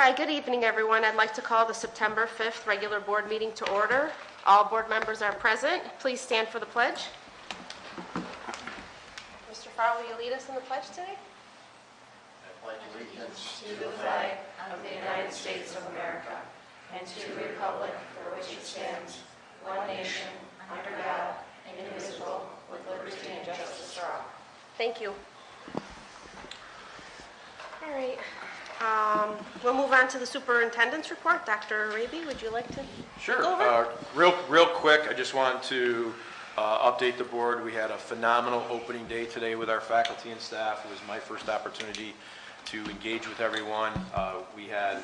Hi, good evening, everyone. I'd like to call the September 5th regular board meeting to order. All board members are present. Please stand for the pledge. Mr. Farr, will you lead us in the pledge today? I pledge allegiance to the flag of the United States of America and to the republic for which it stands, one nation, under God, indivisible, with liberty and justice for all. Thank you. All right. We'll move on to the superintendent's report. Dr. Raby, would you like to go over? Real quick, I just wanted to update the board. We had a phenomenal opening day today with our faculty and staff. It was my first opportunity to engage with everyone. We had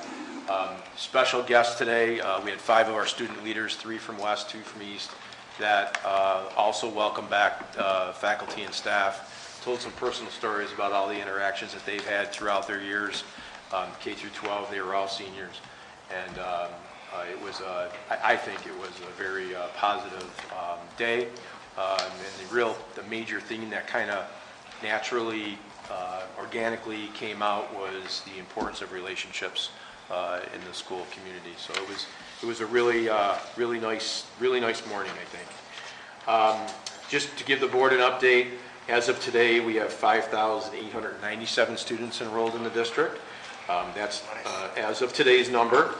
special guests today. We had 5 of our student leaders, 3 from West, 2 from East, that also welcomed back faculty and staff, told some personal stories about all the interactions that they've had throughout their years. K through 12, they were all seniors, and it was, I think it was a very positive day, and the major thing that kind of naturally, organically came out was the importance of relationships in the school community. So it was a really nice morning, I think. Just to give the board an update, as of today, we have 5,897 students enrolled in the district. That's as of today's number.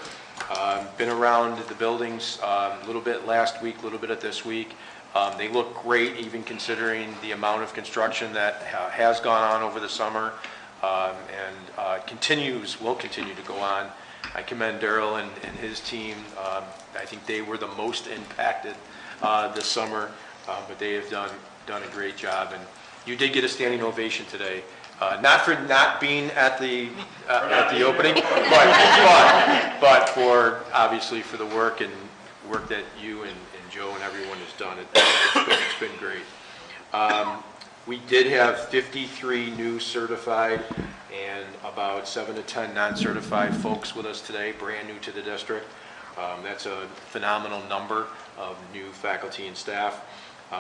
Been around the buildings a little bit last week, a little bit of this week. They look great, even considering the amount of construction that has gone on over the summer and will continue to go on. I commend Daryl and his team. I think they were the most impacted this summer, but they have done a great job. And you did get a standing ovation today. Not for not being at the opening, but for obviously for the work that you and Joe and everyone has done. It's been great. We did have 53 new certified and about 7 to 10 non-certified folks with us today, brand new to the district. That's a phenomenal number of new faculty and staff.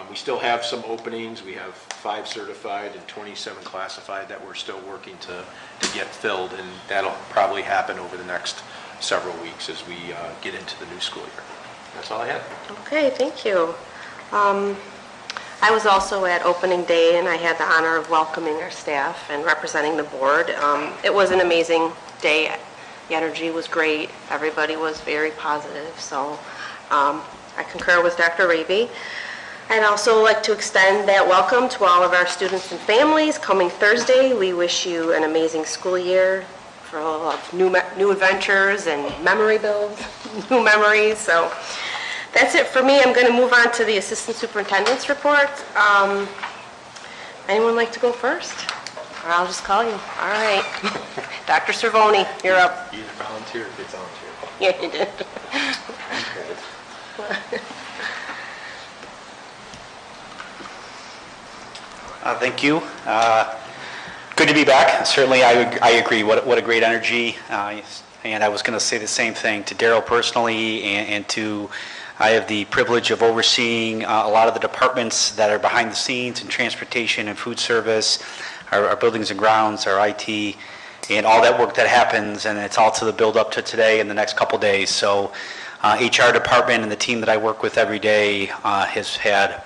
We still have some openings. We have 5 certified and 27 classified that we're still working to get filled, and that'll probably happen over the next several weeks as we get into the new school year. That's all I had. Okay, thank you. I was also at opening day, and I had the honor of welcoming our staff and representing the board. It was an amazing day. The energy was great. Everybody was very positive, so I concur with Dr. Raby. I'd also like to extend that welcome to all of our students and families. Coming Thursday, we wish you an amazing school year full of new adventures and memory builds, new memories. So that's it for me. I'm going to move on to the assistant superintendent's report. Anyone like to go first? Or I'll just call you. All right. Dr. Cervoni, you're up. You either volunteer or get volunteer. Yeah, you did. Thank you. Good to be back. Certainly, I agree. What a great energy. And I was going to say the same thing to Daryl personally, and I have the privilege of overseeing a lot of the departments that are behind the scenes in transportation and food service, our buildings and grounds, our IT, and all that work that happens. And it's all to the build up to today and the next couple days. So, HR department and the team that I work with every day has had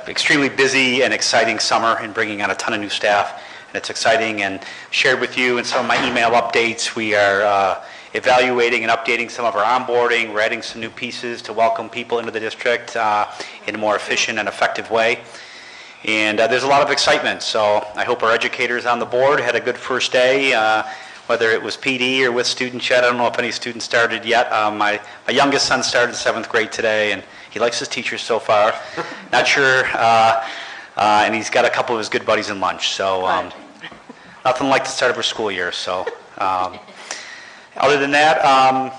extremely busy and exciting summer in bringing on a ton of new staff, and it's exciting. And shared with you in some of my email updates, we are evaluating and updating some of our onboarding. We're adding some new pieces to welcome people into the district in a more efficient and effective way. And there's a lot of excitement, so I hope our educators on the board had a good first day, whether it was PD or with students yet. I don't know if any students started yet. My youngest son started 7th grade today, and he likes his teachers so far. Not sure, and he's got a couple of his good buddies in lunch. So nothing like the start of our school year. So other than that,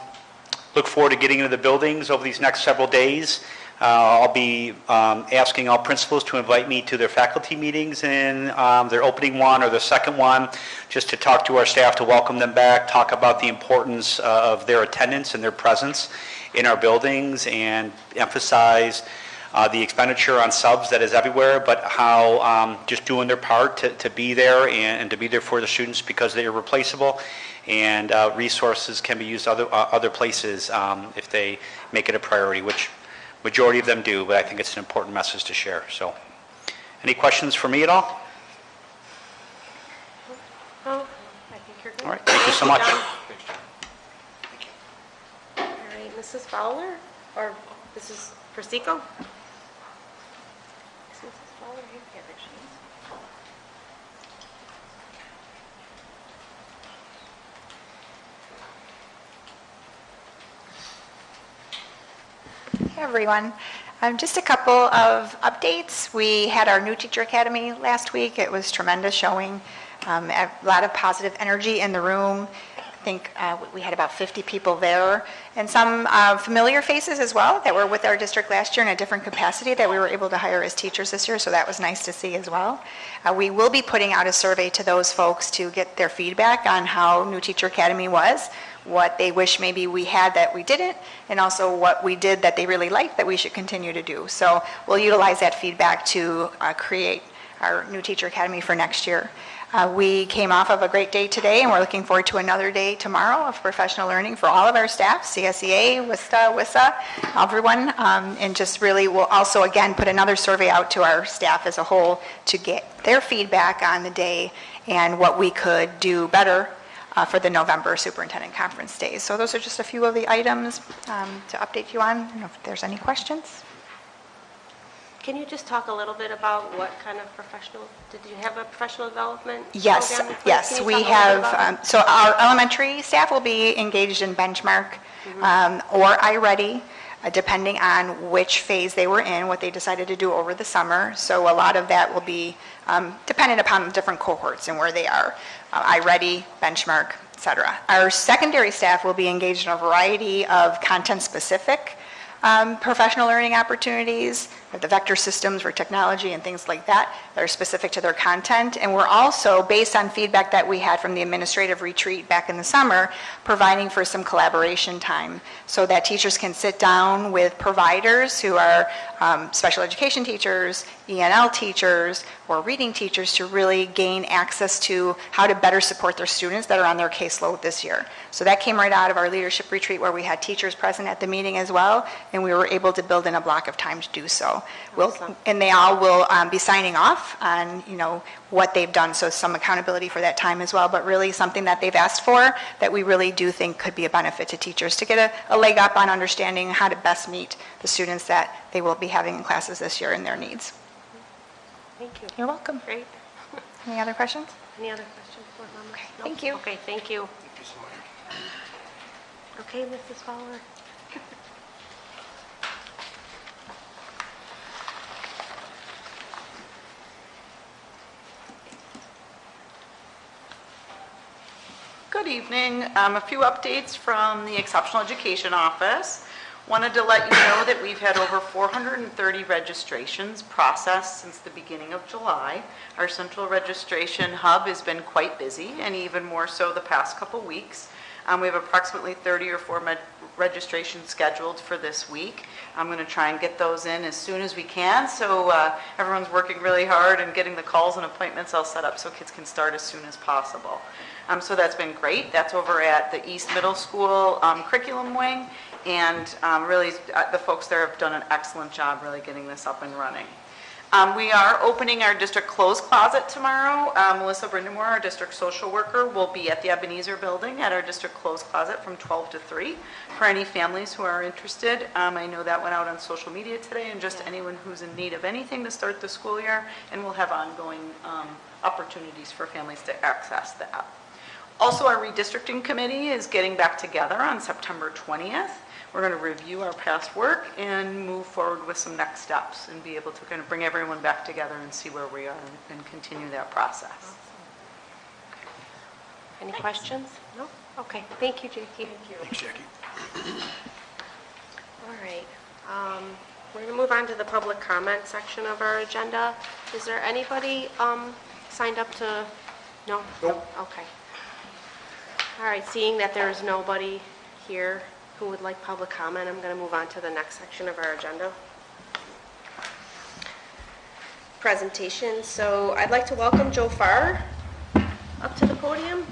look forward to getting into the buildings over these next several days. I'll be asking all principals to invite me to their faculty meetings in their opening one or their second one, just to talk to our staff, to welcome them back, talk about the importance of their attendance and their presence in our buildings, and emphasize the expenditure on subs that is everywhere, but how just doing their part to be there and to be there for the students because they are replaceable, and resources can be used other places if they make it a priority, which majority of them do, but I think it's an important message to share. So, any questions for me at all? Oh, I think you're good. All right, thank you so much. John. All right, Mrs. Fowler, or Mrs. Persico? Is Mrs. Fowler here? Yeah, there she is. Hey everyone. Just a couple of updates. We had our new Teacher Academy last week. It was tremendous showing. A lot of positive energy in the room. I think we had about 50 people there, and some familiar faces as well that were with our district last year in a different capacity that we were able to hire as teachers this year, so that was nice to see as well. We will be putting out a survey to those folks to get their feedback on how New Teacher Academy was, what they wish maybe we had that we didn't, and also what we did that they really liked that we should continue to do. So we'll utilize that feedback to create our New Teacher Academy for next year. We came off of a great day today, and we're looking forward to another day tomorrow of professional learning for all of our staff, CSEA, WISA, everyone, and just really we'll also again put another survey out to our staff as a whole to get their feedback on the day and what we could do better for the November Superintendent Conference days. So those are just a few of the items to update you on. I don't know if there's any questions. Can you just talk a little bit about what kind of did you have a professional development Yes, program in place? yes, Can you we talk a little bit about have, that? so our elementary staff will be engaged in benchmark or iReady, depending on which phase they were in, what they decided to do over the summer. So a lot of that will be dependent upon different cohorts and where they are, iReady, benchmark, et cetera. Our secondary staff will be engaged in a variety of content-specific professional learning opportunities, or the vector systems for technology and things like that are specific to their content. And we're also, based on feedback that we had from the administrative retreat back in the summer, providing for some collaboration time so that teachers can sit down with providers who are special education teachers, ENL teachers, or reading teachers to really gain access to how to better support their students that are on their caseload this year. So that came right out of our leadership retreat where we had teachers present at the meeting as well, and we were able to build in a block of time to do so. Awesome. And they all will be signing off on, what they've done, so some accountability for that time as well, but really something that they've asked for that we really do think could be a benefit to teachers to get a leg up on understanding how to best meet the students that they will be having in classes this year and their needs. Thank you. You're welcome. Great. Any other questions? Any other questions for Mama? Okay, No? thank you. Okay, thank you. Okay, Mrs. Fowler. Good evening. A few updates from the Exceptional Education Office. Wanted to let you know that we've had over 430 registrations processed since the beginning of July. Our central registration hub has been quite busy, and even more so the past couple weeks. We have approximately 30 or 4 registrations scheduled for this week. I'm going to try and get those in as soon as we can, so everyone's working really hard and getting the calls and appointments all set up so kids can start as soon as possible. So that's been great. That's over at the East Middle School curriculum wing, and really the folks there have done an excellent job really getting this up and running. We are opening our district clothes closet tomorrow. Melissa Brindamore, our district social worker, will be at the Ebenezer building at our district clothes closet from 12 to 3 for any families who are interested. I know that went out on social media today, and just anyone who's in need of anything to start the school year, and we'll have ongoing opportunities for families to access that. Also, our redistricting committee is getting back together on September 20th. We're going to review our past work and move forward with some next steps and be able to kind of bring everyone back together and see where we are and continue that process. Any questions? No? Okay, thank you, Jackie. Thank you. Thanks, Jackie. All right. We're going to move on to the public comment section of our agenda. Is there anybody signed up to? No? Nope. Okay. All right, seeing that there is nobody here who would like public comment, I'm going to move on to the next section of our agenda. Presentation. So I'd like to welcome Joe Farr up to the podium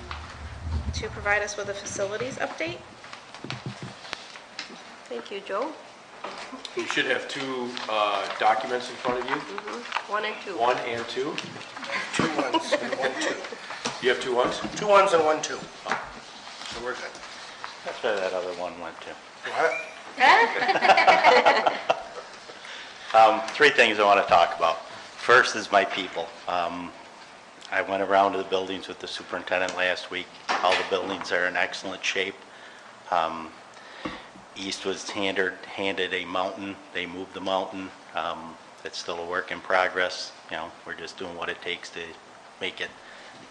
to to provide us with a facilities update. Thank you, Joe. You should have two documents in front of you, 1 and 2. 1 and 2. 2 1s and 1 2. You have 2 1s? 2 1s and 1 2. So we're good. That's where that other one went to. What? 3 things I want to talk about. First is my people. I went around to the buildings with the superintendent last week. All the buildings are in excellent shape. East was handed a mountain. They moved the mountain. It's still a work in progress. You know, we're just doing what it takes to make it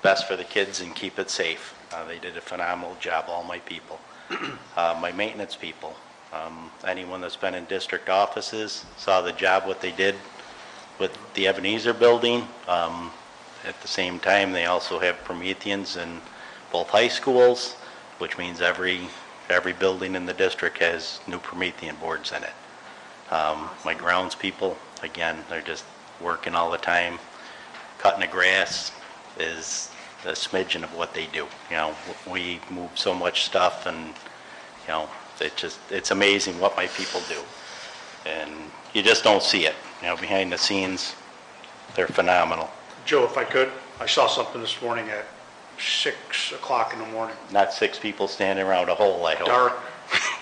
best for the kids and keep it safe. They did a phenomenal job, all my people. My maintenance people, anyone that's been in district offices saw the job, what they did with the Ebenezer building. At the same time, they also have Prometheans in both high schools, which means every building in the district has new Promethean boards in it. My grounds people, again, they're just working all the time. Cutting the grass is a smidgen of what they do. You know, we move so much stuff, and you know, it's amazing what my people do. And you just don't see it. You know, behind the scenes, they're phenomenal. Joe, if I could, I saw something this morning at 6 o'clock in the morning. Not 6 people standing around a hole, I hope.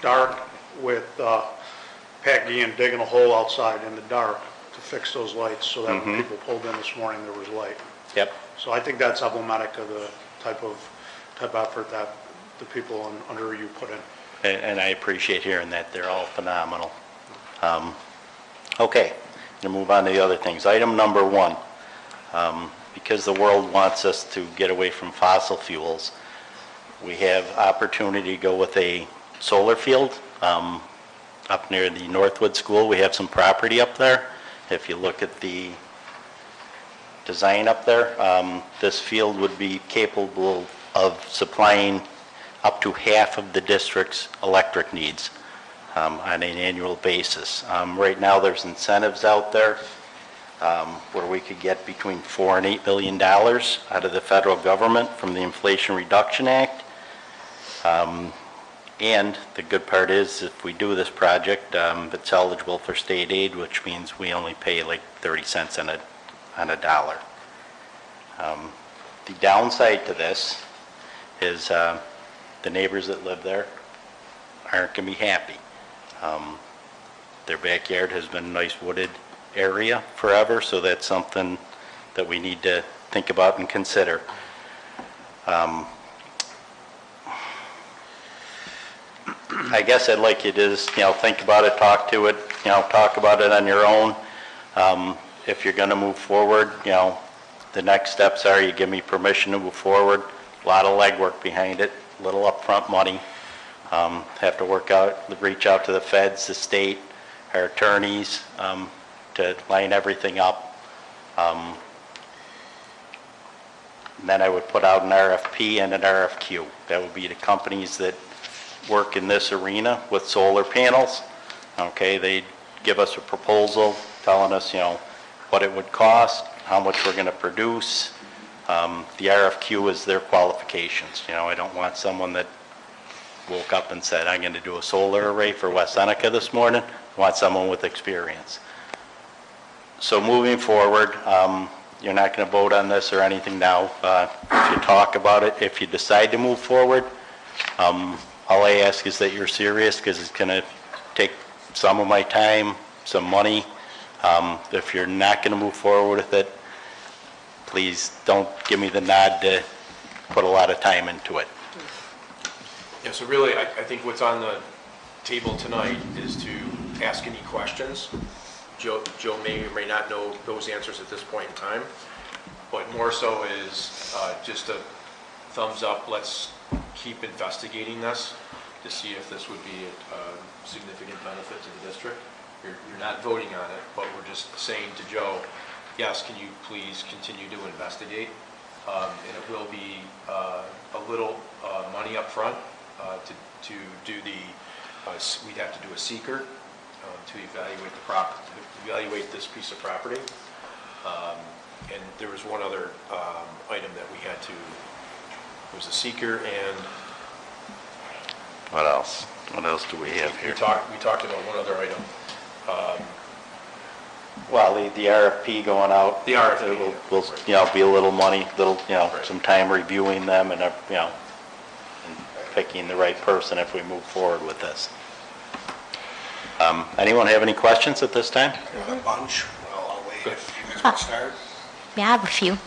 Dark with Pat Guillen digging a hole outside in the dark to fix those lights so that when people pulled in this morning, there was light. Yep. So I think that's emblematic of the type of effort that the people under you put in. And I appreciate hearing that. They're all phenomenal. Okay, to move on to the other things. Item number 1, because the world wants us to get away from fossil fuels, we have opportunity to go with a solar field up near the Northwood School. We have some property up there. If you look at the design up there, this field would be capable of supplying up to half of the district's electric needs on an annual basis. Right now, there's incentives out there where we could get between $4 and $8 million out of the federal government from the Inflation Reduction Act. And the good part is, if we do this project, it's eligible for state aid, which means we only pay like 30 cents on a dollar. The downside to this is the neighbors that live there aren't going to be happy. Their backyard has been a nice wooded area forever, so that's something that we need to think about and consider. I guess I'd like you to just, think about it, talk to it, talk about it on your own. If you're going to move forward, the next steps are you give me permission to move forward. A lot of legwork behind it, a little upfront money. Have to reach out to the feds, the state, our attorneys to line everything up. And then I would put out an RFP and an RFQ. That would be the companies that work in this arena with solar panels. Okay, they'd give us a proposal telling us, what it would cost, how much we're going to produce. The RFQ is their qualifications. I don't want someone that woke up and said, I'm going to do a solar array for West Seneca this morning. I want someone with experience. So moving forward, you're not going to vote on this or anything now. If you talk about it, if you decide to move forward, all I ask is that you're serious, because it's going to take some of my time, some money. If you're not going to move forward with it, please don't give me the nod to put a lot of time into it. Yeah, so really, I think what's on the table tonight is to ask any questions. Joe may or may not know those answers at this point in time, but more so is just a thumbs up. Let's keep investigating this to see if this would be a significant benefit to the district. You're not voting on it, but we're just saying to Joe, yes, can you please continue to investigate? And it will be a little money up front to do we'd have to do a seeker to evaluate this piece of property. And there was one other item that we had to There's a seeker, and What else? What else do we have we here? talked about one other item. Well, the RFP going out. The RFP, Will, right. you know, be a little money, Right. some time reviewing them and, and picking the right person if we move forward with this. Anyone have any questions at this time? A bunch. I'll wait if you guys want to start. Yeah, I have a few.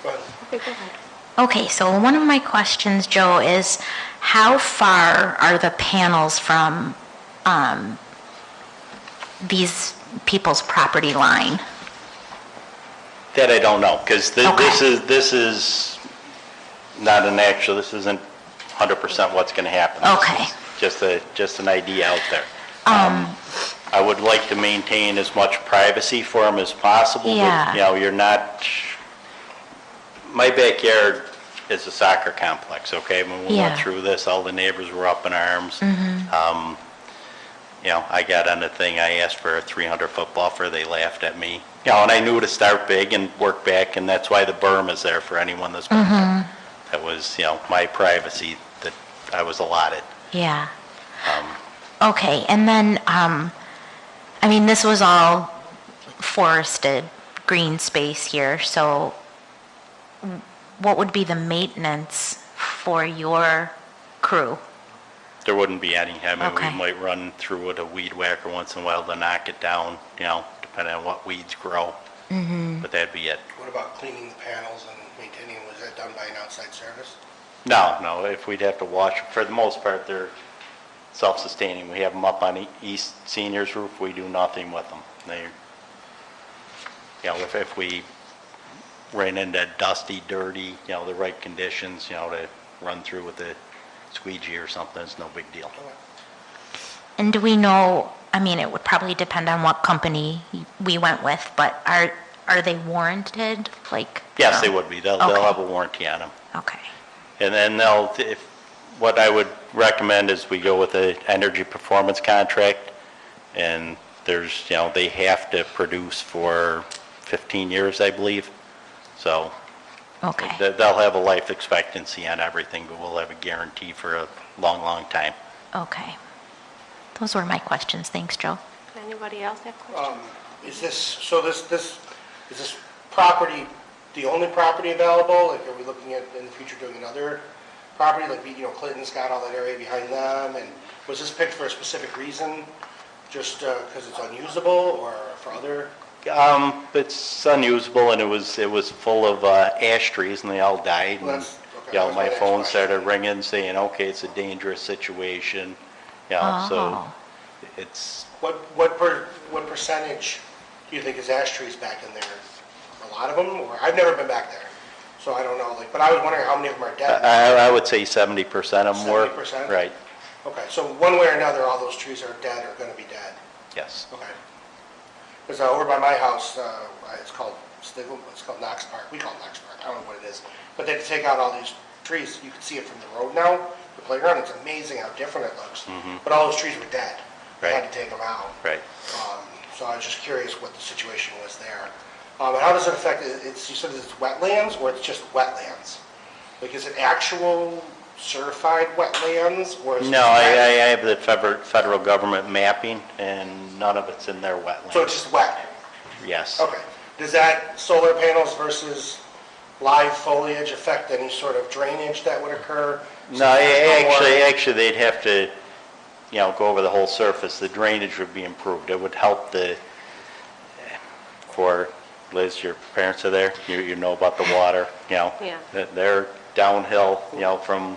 Go ahead. Okay, go ahead. Okay, so one of my questions, Joe, is how far are the panels from these people's property line? That I don't know, because Okay. this is not an actual, this isn't 100% what's going to happen. Okay. This is just an idea out there. I would like to maintain as much privacy for them as possible. Yeah. But, you're not, my backyard is a soccer complex, okay? When we went Yeah. through this, all the neighbors were up in arms. I got on the thing, I asked for a 300-foot buffer, they laughed at me. And I knew to start big and work back, and that's why the berm is there for anyone that's been there. That was, my privacy that I was allotted. Yeah. Okay, and then, this was all forested green space here, so what would be the maintenance for your crew? There wouldn't be any. Okay. We might run through with a weed whacker once in a while to knock it down, depending on what weeds grow. But that'd be it. What about cleaning the panels and maintaining, was that done by an outside service? No, if we'd have to wash, for the most part, they're self-sustaining. We have them up on East Senior's roof, we do nothing with them. If we ran into dusty, dirty, the right conditions, to run through with the squeegee or something, it's no big deal. And do we know, it would probably depend on what company we went with, but are they warranted, Yes, they would be. They'll Okay. have a warranty on them. Okay, And then what I would recommend is we go with an energy performance contract, and there's, they have to produce for 15 years, I believe. So okay. they'll have a life expectancy on everything, but we'll have a guarantee for a long, long time. Okay. Those were my questions. Thanks, Joe. Anybody else have questions? Is this property the only property available? Like, are we looking at in the future doing another property? Like, Clinton's got all that area behind them, and was this picked for a specific reason? Just because it's unusable, or for other? It's unusable, and it was full of ash trees, and they all died. Well, And, that's- okay, that was my my next phone question. started ringing, saying, okay, it's a dangerous situation. So Oh. it's, What percentage do you think is ash trees back in there? A lot of them, or I've never been back there, so I don't know. But I was wondering how many of them are dead. I would say 70% of them were. 70%? Right, Okay, so one way or another, all those trees are dead or going to be dead. yes. Okay. Because over by my house, it's called Knox Park. We call it Knox Park. I don't know what it is. But they had to take out all these trees. You can see it from the road now, the playground. It's amazing how different it looks. But all those trees were dead. They had Right. to take them out. Right. So I was just curious what the situation was there. And how does it affect, you said it's wetlands or it's just wetlands? Like, is it actual certified wetlands or is it? No, I have the federal government mapping, and none of it's in their wetlands. So it's just wet? Yes. Okay. Does that solar panels versus live foliage affect any sort of drainage that would occur? No, actually, they'd have to, go over the whole surface. The drainage would be improved. It would help for Liz, your parents are there, you know about the water, Yeah. They're downhill, from,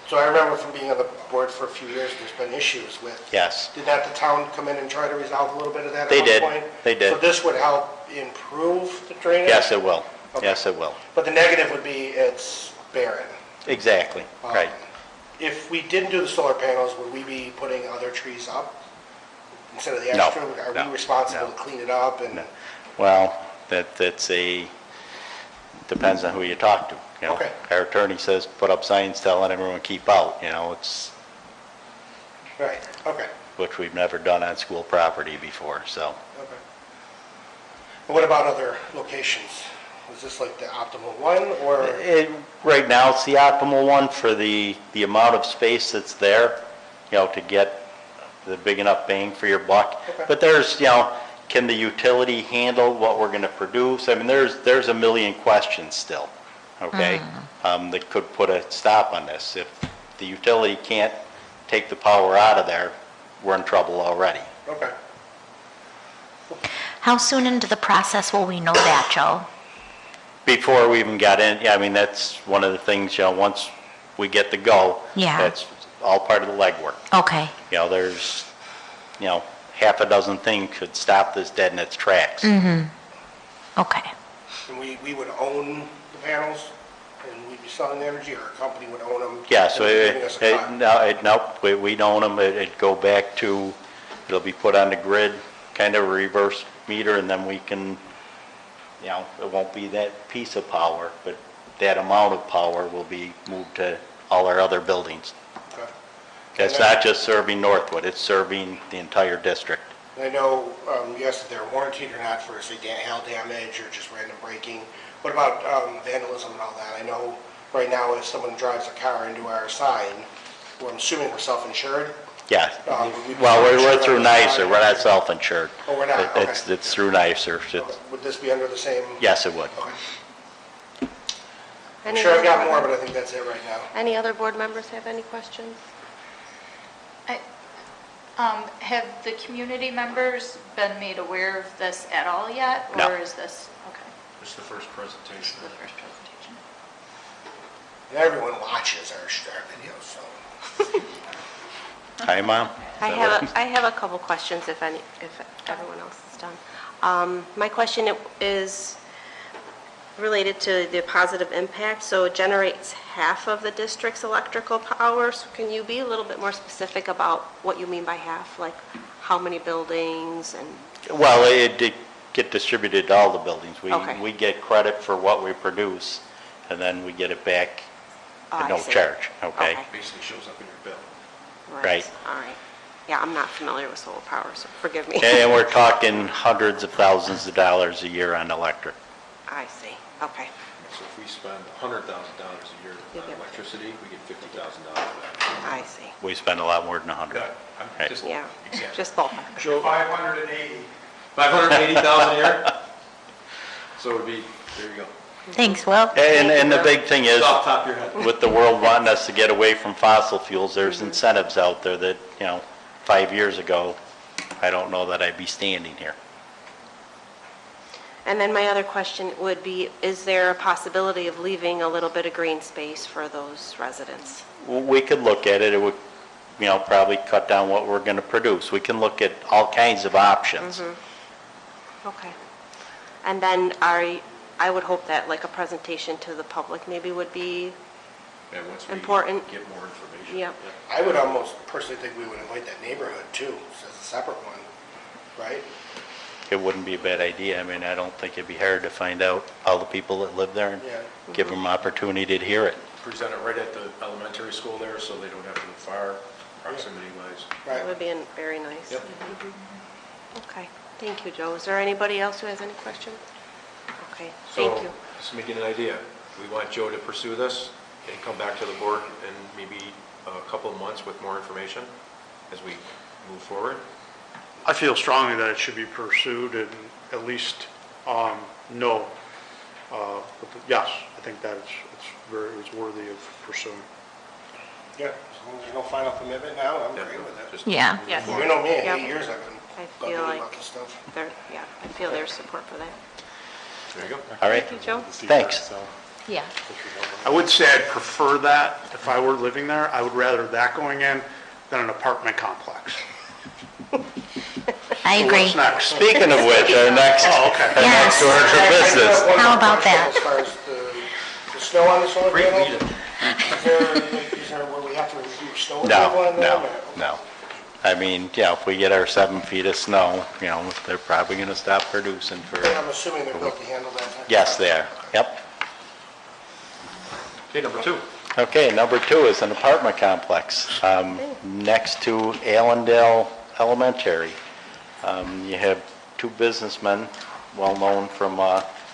So I remember from being on the board for a few years, there's been issues with. yes. Did not the town come in and try to resolve a little bit of that They at one did. point? They did. So this would help improve the drainage? Yes, it will. Okay. Yes, it will. But the negative would be it's barren. Exactly, right. If we didn't do the solar panels, would we be putting other trees up instead of the No, extra? Are no, we responsible no. to clean it up and? Well, depends on who you talk to, Okay. Our attorney says, put up signs telling everyone keep out, it's, Right, okay, which we've never done on school property before, so. okay. And what about other locations? Is this like the optimal one, or? Right now, it's the optimal one for the amount of space that's there, to get the big enough bang for your buck. Okay. But there's, can the utility handle what we're going to produce? I mean, there's a million questions still, okay? That could put a stop on this. If the utility can't take the power out of there, we're in trouble already. Okay. How soon into the process will we know that, Joe? Before we even got in, I mean, that's one of the things, once we get the go, Yeah. that's all part of the legwork. Okay. There's, half a dozen things could stop this dead in its tracks. Okay. And we would own the panels, and we'd be selling the energy, or a company would own them? Yeah, so and giving us a cut? nope, we'd own them, it'd go back to, it'll be put on the grid, kind of a reverse meter, and then we can, it won't be that piece of power, but that amount of power will be moved to all our other buildings. Okay. It's not just serving Northwood, it's serving the entire district. And I know you asked if they're warranted or not for, say, hail damage or just random breaking. What about vandalism and all that? I know right now if someone drives a car into our sign, I'm assuming we're self-insured. Yeah, Would we be well, we're self-insured through on the sign? NYSER, we're not self-insured. Oh, we're not? Okay. It's through NYSER. Would this be under the same? Yes, it would. Okay. I'm Any sure I've other got board more, members? but I think that's it right now. Any other board members have any questions? Have the community members been made aware of this at all yet? No. Or is this, okay, It's the first presentation. the first presentation? And everyone watches our videos, so. Hi, Mom. I have a couple questions if everyone else is done. My question is related to the positive impact. So it generates half of the district's electrical power. So can you be a little bit more specific about what you mean by half? Like how many buildings and? Well, it did get distributed to all the buildings. Okay. We get credit for what we produce, and then we get it back Oh, at I no see. charge, okay? Okay. Basically shows up in your bill. Right. All right. Yeah, I'm not familiar with solar power, so forgive me. And we're talking hundreds of thousands of dollars a year on electric. I see. Okay. So if we spend $100,000 a year You on get- electricity, we get $50,000 back. I see. We spend a lot more than 100. I'm Right. just- Yeah, Exactly. just ballpark. Joe, 580. 580,000 a year? So it would be, there you go. Thanks, Will. And the big thing is, It's off the top of your head. with the world wanting us to get away from fossil fuels, there's incentives out there that, 5 years ago, I don't know that I'd be standing here. And then my other question would be, is there a possibility of leaving a little bit of green space for those residents? We could look at it, it would, probably cut down what we're going to produce. We can look at all kinds of options. Okay. And then I would hope that like a presentation to the public maybe would be, Yeah, once we Important. get more information. Yep. I would almost personally think we would invite that neighborhood too, as a separate one, right? It wouldn't be a bad idea. I mean, I don't think it'd be hard to find out all the people that live there and Yeah. give them opportunity to hear it. Present it right at the elementary school there, so they don't have to go far, proximity-wise. that Right. would be very nice. Yep. Okay, thank you, Joe. Is there anybody else who has any questions? Okay, thank you. So, just to make it an idea, we want Joe to pursue this and come back to the board in maybe a couple of months with more information as we move forward. I feel strongly that it should be pursued and at least know. Yes, I think that it's worthy of pursuing. Yeah, as long as there's no final commitment now, I'm great with it. Just- Yeah. Yes. You know me, in Yep. 8 years I've been I bugging feel like about this stuff. yeah, I feel there's support for that. There you go. All right? Thank you, Joe. Thanks. Yeah. I would say I'd prefer that if I were living there. I would rather that going in than an apartment complex. I So agree. what's next? Speaking of which, our next Yes. order of I do have business. one How more about question that? As far as the snow on the solar Great panels? meeting. Is there where we have to do snow removal on them? No. I mean, if we get our 7 feet of snow, they're probably going to stop producing for, I'm assuming they're built to handle that. type of yes, stuff. they are. Yep. Okay, number 2. Okay, number 2 is an apartment complex next to Allendale Elementary. You have 2 businessmen, well-known from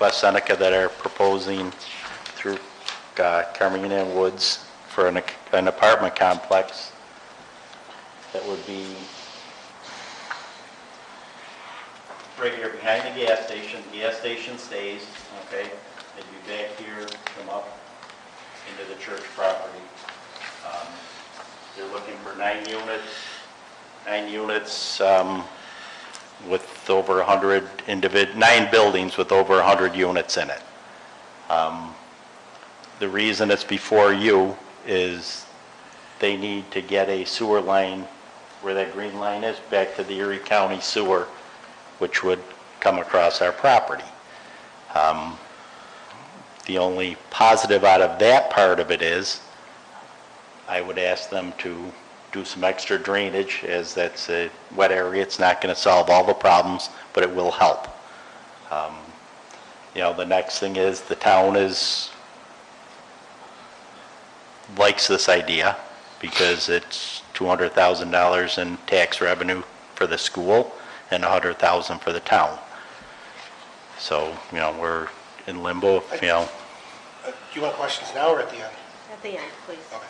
West Seneca that are proposing through Carmina and Woods for an apartment complex that would be right here behind the gas station. The gas station stays, okay? They'd be back here, come up into the church property. They're looking for 9 units with over 100 9 buildings with over 100 units in it. The reason it's before you is they need to get a sewer line where that green line is back to the Erie County sewer, which would come across our property. The only positive out of that part of it is I would ask them to do some extra drainage, as that's a wet area. It's not going to solve all the problems, but it will help. The next thing is the town likes this idea because it's $200,000 in tax revenue for the school and $100,000 for the town. So, we're in limbo, Do you want questions now or at the end? At the end, please. Okay.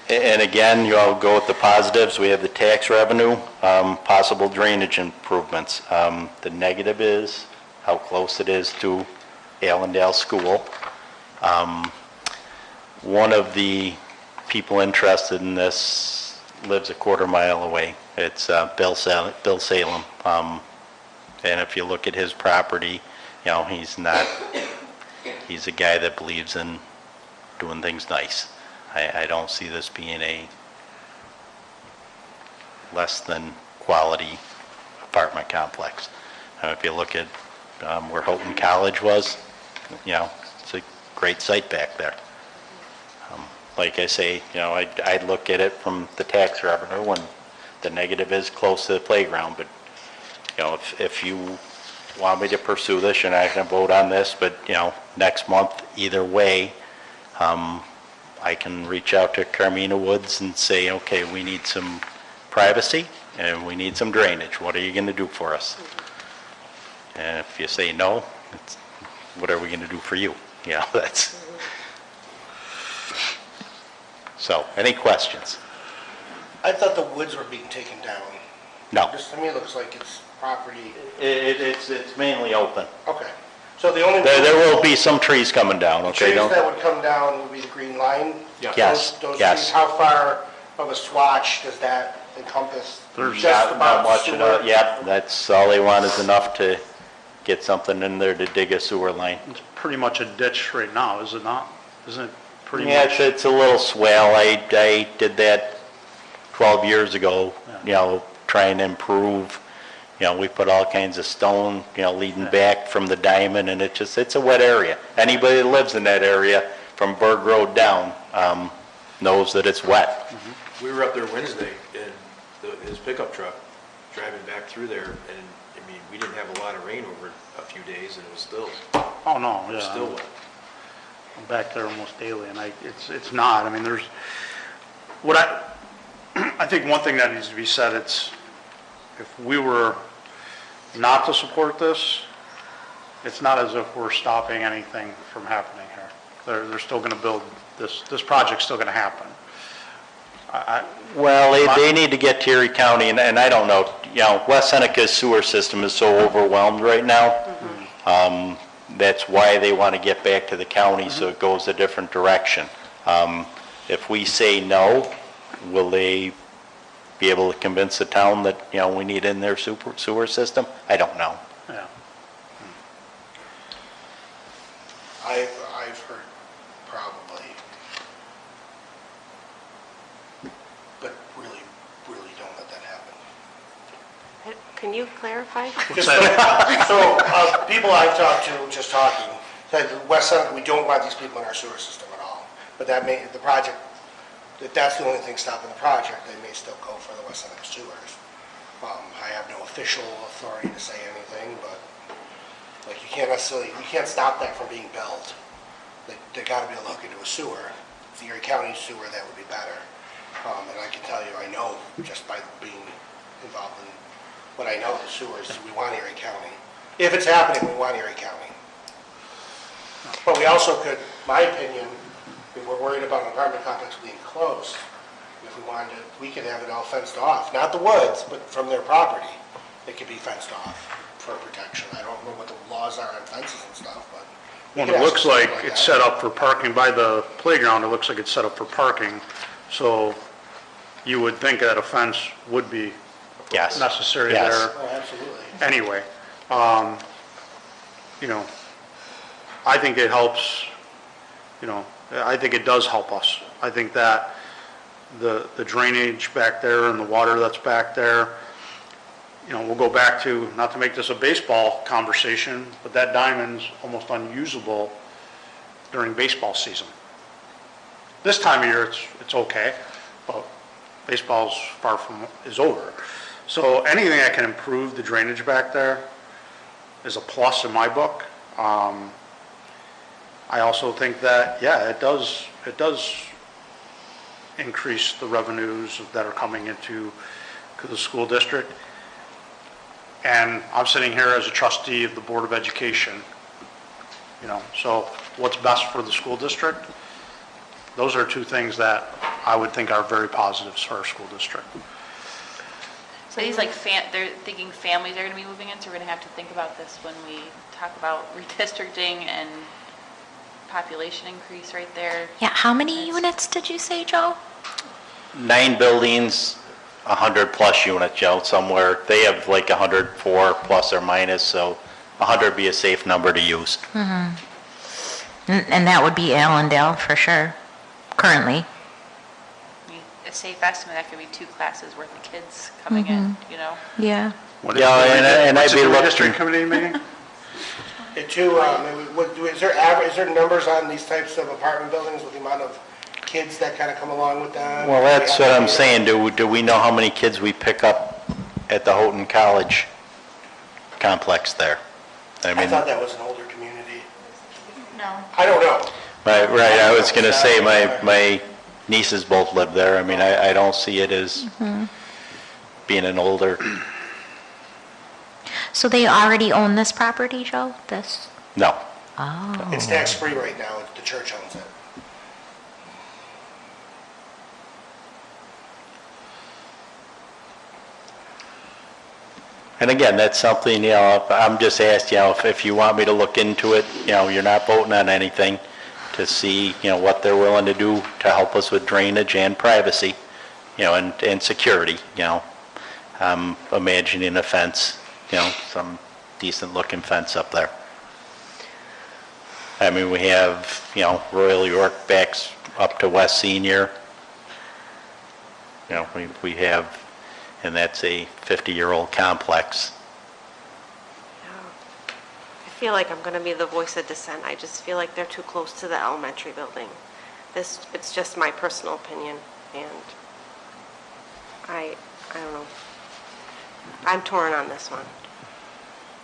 And again, go with the positives. We have the tax revenue, possible drainage improvements. The negative is how close it is to Allendale School. One of the people interested in this lives a quarter mile away. It's Bill Salem. And if you look at his property, he's a guy that believes in doing things nice. I don't see this being a less than quality apartment complex. If you look at where Houghton College was, it's a great site back there. Like I say, I'd look at it from the tax revenue, and the negative is close to the playground, but if you want me to pursue this, you're not going to vote on this, but, next month, either way, I can reach out to Carmina Woods and say, okay, we need some privacy and we need some drainage. What are you going to do for us? And if you say no, what are we going to do for you? That's... So, any questions? I thought the woods were being taken down. No. Just to me, it looks like it's property. It's mainly open. Okay. So the only... There will be some trees coming down, The okay? trees Don't- that would come down would be the green line? Yes, Those yes. trees, how far of a swatch does that encompass? There's Just Not about much sewer? enough, yeah, that's all they want is enough to get something in there to dig a sewer line. It's pretty much a ditch right now, is it not? Isn't it pretty Yeah, much? it's a little swell. I did that 12 years ago, trying to improve. We put all kinds of stone, leading back from the diamond, and it's a wet area. Anybody that lives in that area from Berg Road down knows that it's wet. We were up there Wednesday in his pickup truck, driving back through there, and, we didn't have a lot of rain over a few days, and it was still Oh, no, yeah. still wet. I'm back there almost daily, and it's not. there's, I think one thing that needs to be said, if we were not to support this, it's not as if we're stopping anything from happening here. They're still going to build, this project's still going to happen. Well, they need to get to Erie County, and I don't know, West Seneca's sewer system is so overwhelmed right now. That's why they want to get back to the county, so it goes a different direction. If we say no, will they be able to convince the town that, we need in their sewer system? I don't know. Yeah. I've heard probably, but really don't let that happen. Can you clarify? So, people I've talked to, just talking, said West Seneca, we don't want these people in our sewer system at all. But the project, if that's the only thing stopping the project, they may still go for the West Seneca sewers. I have no official authority to say anything, but you can't stop that from being built. They gotta be able to hook into a sewer. If the Erie County sewer, that would be better. And I can tell you, I know just by being involved in what I know of the sewers is we want Erie County. If it's happening, we want Erie County. But we also could, my opinion, if we're worried about an apartment complex being close, if we wanted to, we could have it all fenced off, not the woods, but from their property. It could be fenced off for protection. I don't know what the laws are on fences and stuff, but. we Well, could it ask looks for something like it's that. set up for parking by the playground, it looks like it's set up for parking, so you would think that a fence would be Yes. necessary Yes. there Oh, absolutely. anyway. You know, I think it helps, you know, I think it does help us. I think that the drainage back there and the water that's back there, you know, we'll go back to, not to make this a baseball conversation, but that diamond's almost unusable during baseball season. This time of year, it's okay, but baseball's is over. So anything that can improve the drainage back there is a plus in my book. I also think that, yeah, it does increase the revenues that are coming into the school district. And I'm sitting here as a trustee of the Board of Education, you know, so what's best for the school district? Those are two things that I would think are very positives for our school district. So these like, they're thinking families are going to be moving in, so we're going to have to think about this when we talk about redistricting and population increase right there. Yeah, how many units did you say, Joe? 9 buildings, 100-plus units, Joe, somewhere. They have like 104 plus or minus, so 100 would be a safe number to use. And that would be Allendale for sure, currently. I mean, a safe estimate, that could be 2 classes worth of kids coming in, you know? Yeah. Yeah, and I'd be looking- District committee meeting? Is there numbers on these types of apartment buildings with the amount of kids that kind of come along with them? Well, that's what I'm saying. Do we know how many kids we pick up at the Houghton College complex there? I I mean, thought that was an older community. No. I don't know. right, I was going to say, my nieces both live there. I mean, I don't see it as being an older, So they already own this property, Joe? This? no. Oh. It's tax-free right now. The church owns it. And again, that's something, you know, I'm just asking, you know, if you want me to look into it, you know, you're not voting on anything, to see, you know, what they're willing to do to help us with drainage and privacy, you know, and security, you know. I'm imagining a fence, you know, some decent looking fence up there. I mean, we have, you know, Royal York backs up to West Senior. You know, we have, and that's a 50-year-old complex. I feel like I'm going to be the voice of dissent. I just feel like they're too close to the elementary building. It's just my personal opinion, and I don't know. I'm torn on this one,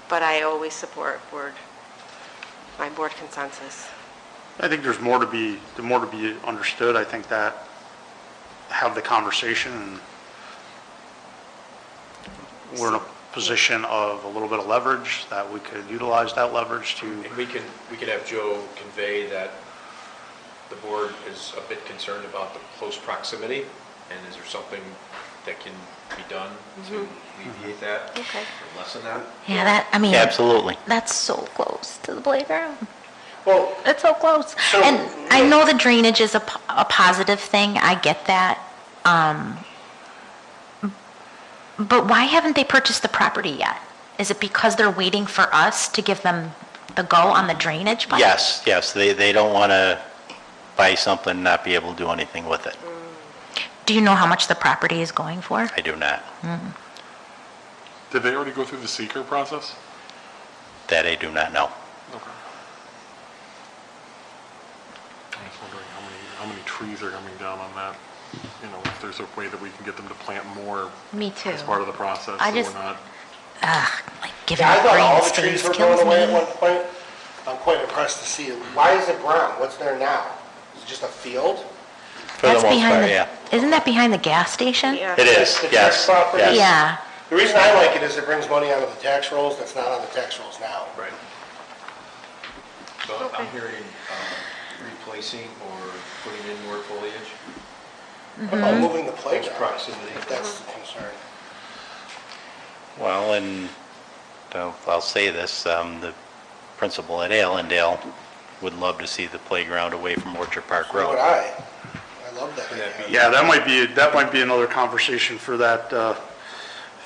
but I always support my board consensus. I think there's more to be understood. I think that have the conversation, and we're in a position of a little bit of leverage, that we could utilize that leverage to, And we can have Joe convey that the board is a bit concerned about the close proximity, and is there something that can be done to alleviate that? Okay. Or lessen that? Yeah, that, I mean, Absolutely. that's so close to the playground. Well, It's so close. So- And I know the drainage is a positive thing, I get that. But why haven't they purchased the property yet? Is it because they're waiting for us to give them the go on the drainage pipe? Yes, they don't want to buy something and not be able to do anything with it. Do you know how much the property is going for? I do not. Did they already go through the seeker process? That I do not know. Okay. I was wondering how many trees are coming down on that. You know, if there's a way that we can get them to plant more Me too. as part of the process, I so just- we're not. Like giving yeah, I it thought all green the trees space were going kills away at me. one point. I'm quite impressed to see it. Why is it brown? What's there now? Is it just a field? For the That's most behind part, the, yeah. isn't that behind the gas station? Yeah. It is, The yes, church property? yes. Yeah. The reason I like it is it brings money out of the tax rolls that's not on the tax rolls now. Right. So I'm hearing replacing or putting in more foliage. What about moving the playground? Proximity. If that's the concern. Well, and I'll say this, the principal at Allendale would love to see the playground away from Orchard Park So would Road. I love that. idea. Yeah, that might be another conversation for that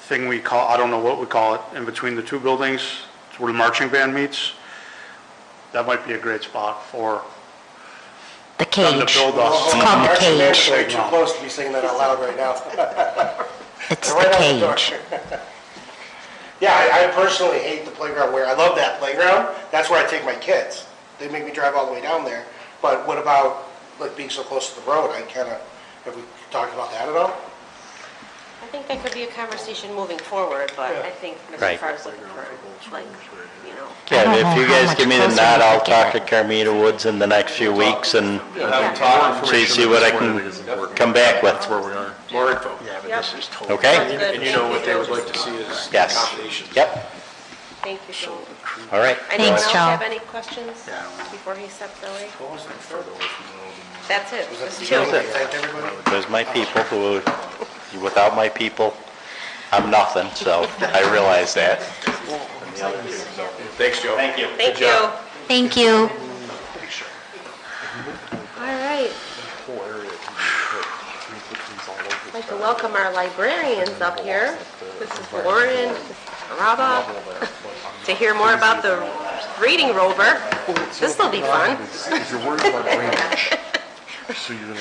thing we call, I don't know what we call it, in between the two buildings, it's where the marching band meets. That might be a great spot for The them to cage. build us. It's called the Marching band's cage. way too close to be saying that out loud right now. It's They're the right on the door. cage. Yeah, I personally hate the playground where, I love that playground, that's where I take my kids. They make me drive all the way down there, but what about, like, being so close to the road, have we talked about that at all? I think that could be a conversation moving forward, but I think Mr. Right. Farr's looking for, like, you know. Yeah, don't if know you how guys much give me the closer nod, we I'll could talk to get Carmita Woods in the next few weeks and see what I can come back with. That's where we are. More info. Okay? And you know what they would like to see is Yes. accommodations. Yep, Thank you, Joel. all right. Anyone Thanks, else Joel. have any questions before he steps away? That's it. Just two. Thank everybody. There's my people who, without my people, I'm nothing, so I realize that. Thanks, Joe. Thank you. Thank you. Thank you. All right. I'd like to welcome our librarians up here. Mrs. Warren, Mrs. Caraba, to hear more about the reading rover. This will be fun. If you're worried about drainage, so you're gonna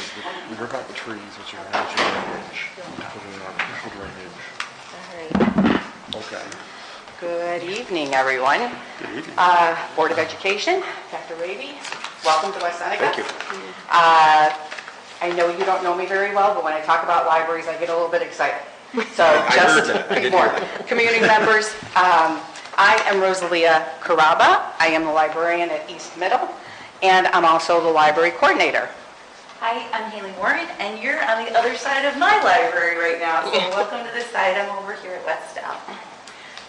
rip out the trees, but you're gonna have drainage, put in artificial drainage. Okay. Good evening, everyone. Good evening. Board of Education, Dr. Raby, welcome to West Seneca. Thank you. I know you don't know me very well, but when I talk about libraries, I get a little bit excited. So I just heard that. I did before, hear that. community members, I am Rosalia Caraba. I am the librarian at East Middle, and I'm also the library coordinator. Hi, I'm Haley Warren, and you're on the other side of my library right now, so welcome to this side. I'm over here at West Down.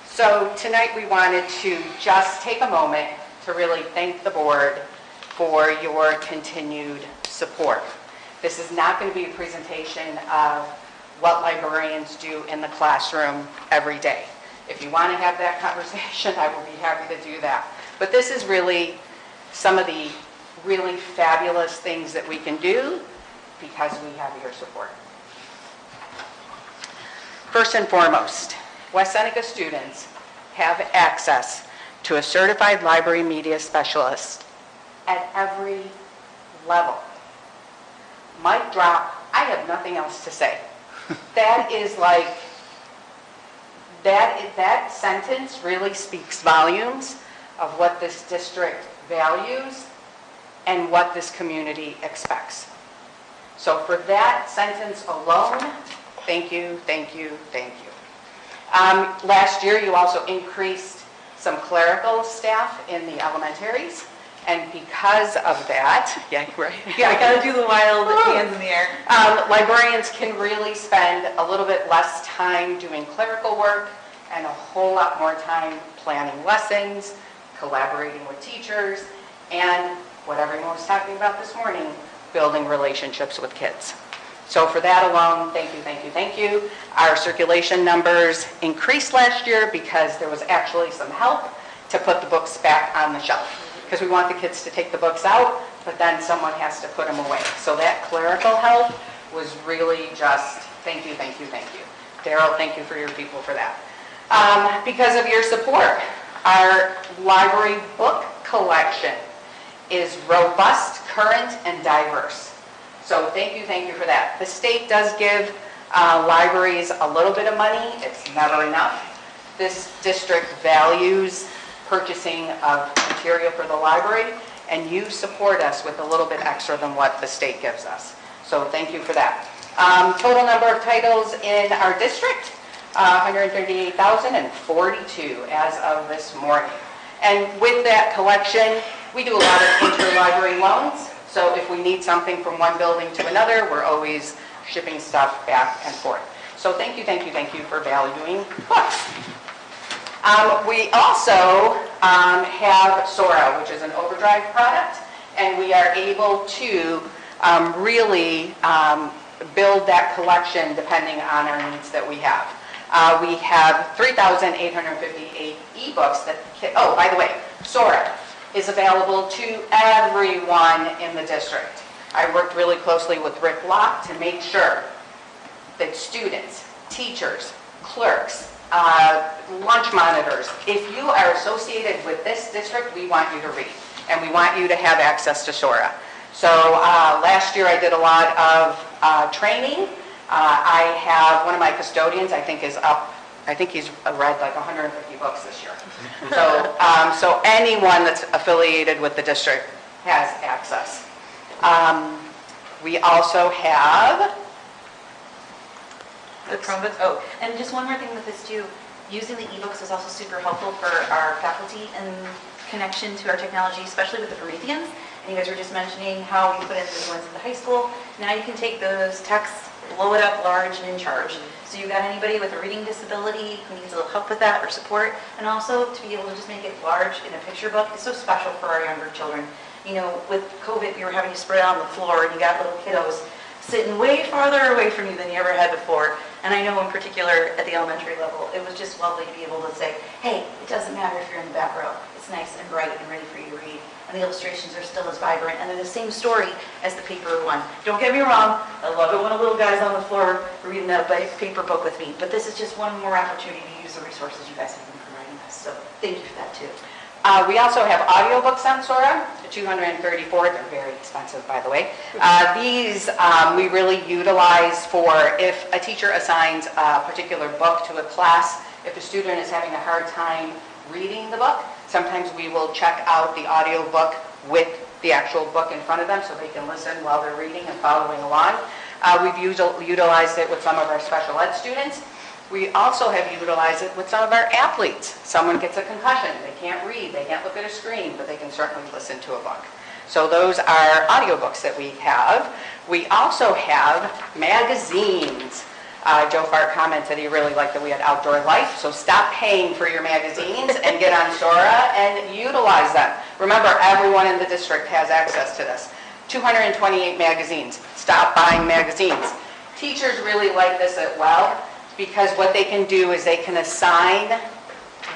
So tonight, we wanted to just take a moment to really thank the board for your continued support. This is not going to be a presentation of what librarians do in the classroom every day. If you want to have that conversation, I will be happy to do that. But this is really some of the really fabulous things that we can do because we have your support. First and foremost, West Seneca students have access to a certified library media specialist at every level. Mic drop, I have nothing else to say. That is like, that sentence really speaks volumes of what this district values and what this community expects. So for that sentence alone, thank you, thank you, thank you. Last year, you also increased some clerical staff in the elementaries, and because of that, yeah, right. Yeah, I gotta do the wild hands in the air. Librarians can really spend a little bit less time doing clerical work and a whole lot more time planning lessons, collaborating with teachers, and what everyone was talking about this morning, building relationships with kids. So for that alone, thank you, thank you, thank you. Our circulation numbers increased last year because there was actually some help to put the books back on the shelf. Because we want the kids to take the books out, but then someone has to put them away. So that clerical help was really just, thank you, thank you, thank you. Daryl, thank you for your people for that. Because of your support, our library book collection is robust, current, and diverse. So thank you for that. The state does give libraries a little bit of money. It's never enough. This district values purchasing of material for the library, and you support us with a little bit extra than what the state gives us. So thank you for that. Total number of titles in our district, 138,042 as of this morning. And with that collection, we do a lot of interlibrary loans. So if we need something from one building to another, we're always shipping stuff back and forth. So So thank you for valuing books. We also have Sora, which is an Overdrive product, and we are able to really build that collection depending on our needs that we have. We have 3,858 ebooks that, oh, by the way, Sora is available to everyone in the district. I worked really closely with Rick Locke to make sure that students, teachers, clerks, lunch monitors, if you are associated with this district, we want you to read, and we want you to have access to Sora. So last year I did a lot of training. I have one of my custodians, I think he's read like 150 books this year. So anyone that's affiliated with the district has access. We also have The Chromebooks, oh, and just one more thing with this too, using the ebooks is also super helpful for our faculty and connection to our technology, especially with the Prometheans. And you guys were just mentioning how we put in the ones in the high school. Now you can take those texts, blow it up large and in charge. So you got anybody with a reading disability who needs a little help with that or support, and also to be able to just make it large in a picture book is so special for our younger children. You know, with COVID, we were having to spread out on the floor, and you got little kiddos sitting way farther away from you than you ever had before. And I know in particular at the elementary level, it was just lovely to be able to say, hey, it doesn't matter if you're in the back row. It's nice and bright and ready for you to read. And the illustrations are still as vibrant, and they're the same story as the paper one. Don't get me wrong, I love it when a little guy's on the floor reading a paper book with me, but this is just one more opportunity to use the resources you guys have been providing us. So thank you for that too. We also have audiobooks on Sora, 234. They're very expensive, by the way. These we really utilize for if a teacher assigns a particular book to a class, if a student is having a hard time reading the book, sometimes we will check out the audiobook with the actual book in front of them so they can listen while they're reading and following along. We've utilized it with some of our special ed students. We also have utilized it with some of our athletes. Someone gets a concussion, they can't read, they can't look at a screen, but they can certainly listen to a book. So those are audiobooks that we have. We also have magazines. Joe Fart commented he really liked that we had Outdoor Life, so stop paying for your magazines and get on Sora and utilize them. Remember, everyone in the district has access to this. 228 magazines. Stop buying magazines. Teachers really like this as well, because what they can do is they can assign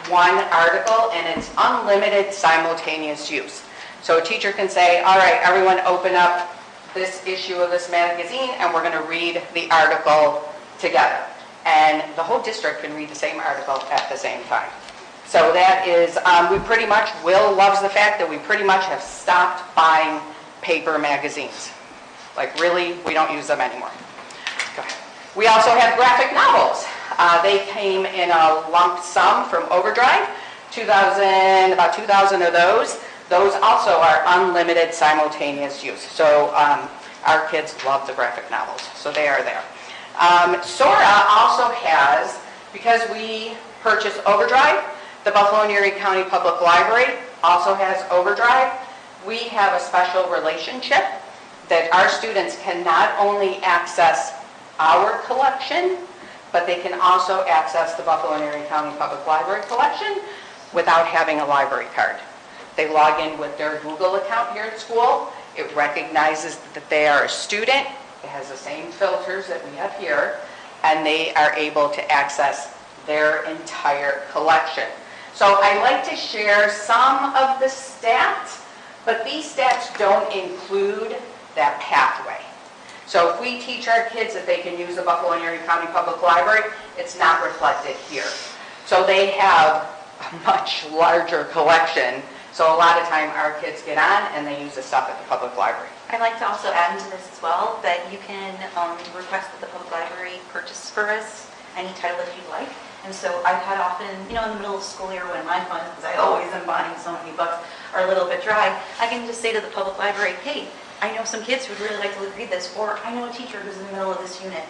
one article and it's unlimited simultaneous use. So a teacher can say, all right, everyone open up this issue of this magazine and we're going to read the article together. And the whole district can read the same article at the same time. So that is, Will loves the fact that we pretty much have stopped buying paper magazines. Like really, we don't use them anymore. Go ahead. We also have graphic novels. They came in a lump sum from Overdrive, about 2,000 of those. Those also are unlimited simultaneous use. So our kids love the graphic novels, so they are there. Sora also has, because we purchase Overdrive, the Buffalo and Erie County Public Library also has Overdrive. We have a special relationship that our students can not only access our collection, but they can also access the Buffalo and Erie County Public Library collection without having a library card. They log in with their Google account here at school. It recognizes that they are a student. It has the same filters that we have here, and they are able to access their entire collection. So I like to share some of the stats, but these stats don't include that pathway. So if we teach our kids that they can use the Buffalo and Erie County Public Library, it's not reflected here. So they have a much larger collection. So a lot of time our kids get on and they use the stuff at the public library. I'd like to also add into this as well that you can request that the public library purchase for us any title that you'd like. And so I've had often, in the middle of the school year when my funds, because I always am buying so many books, are a little bit dry, I can just say to the public library, hey, I know some kids who would really like to read this, or I know a teacher who's in the middle of this unit.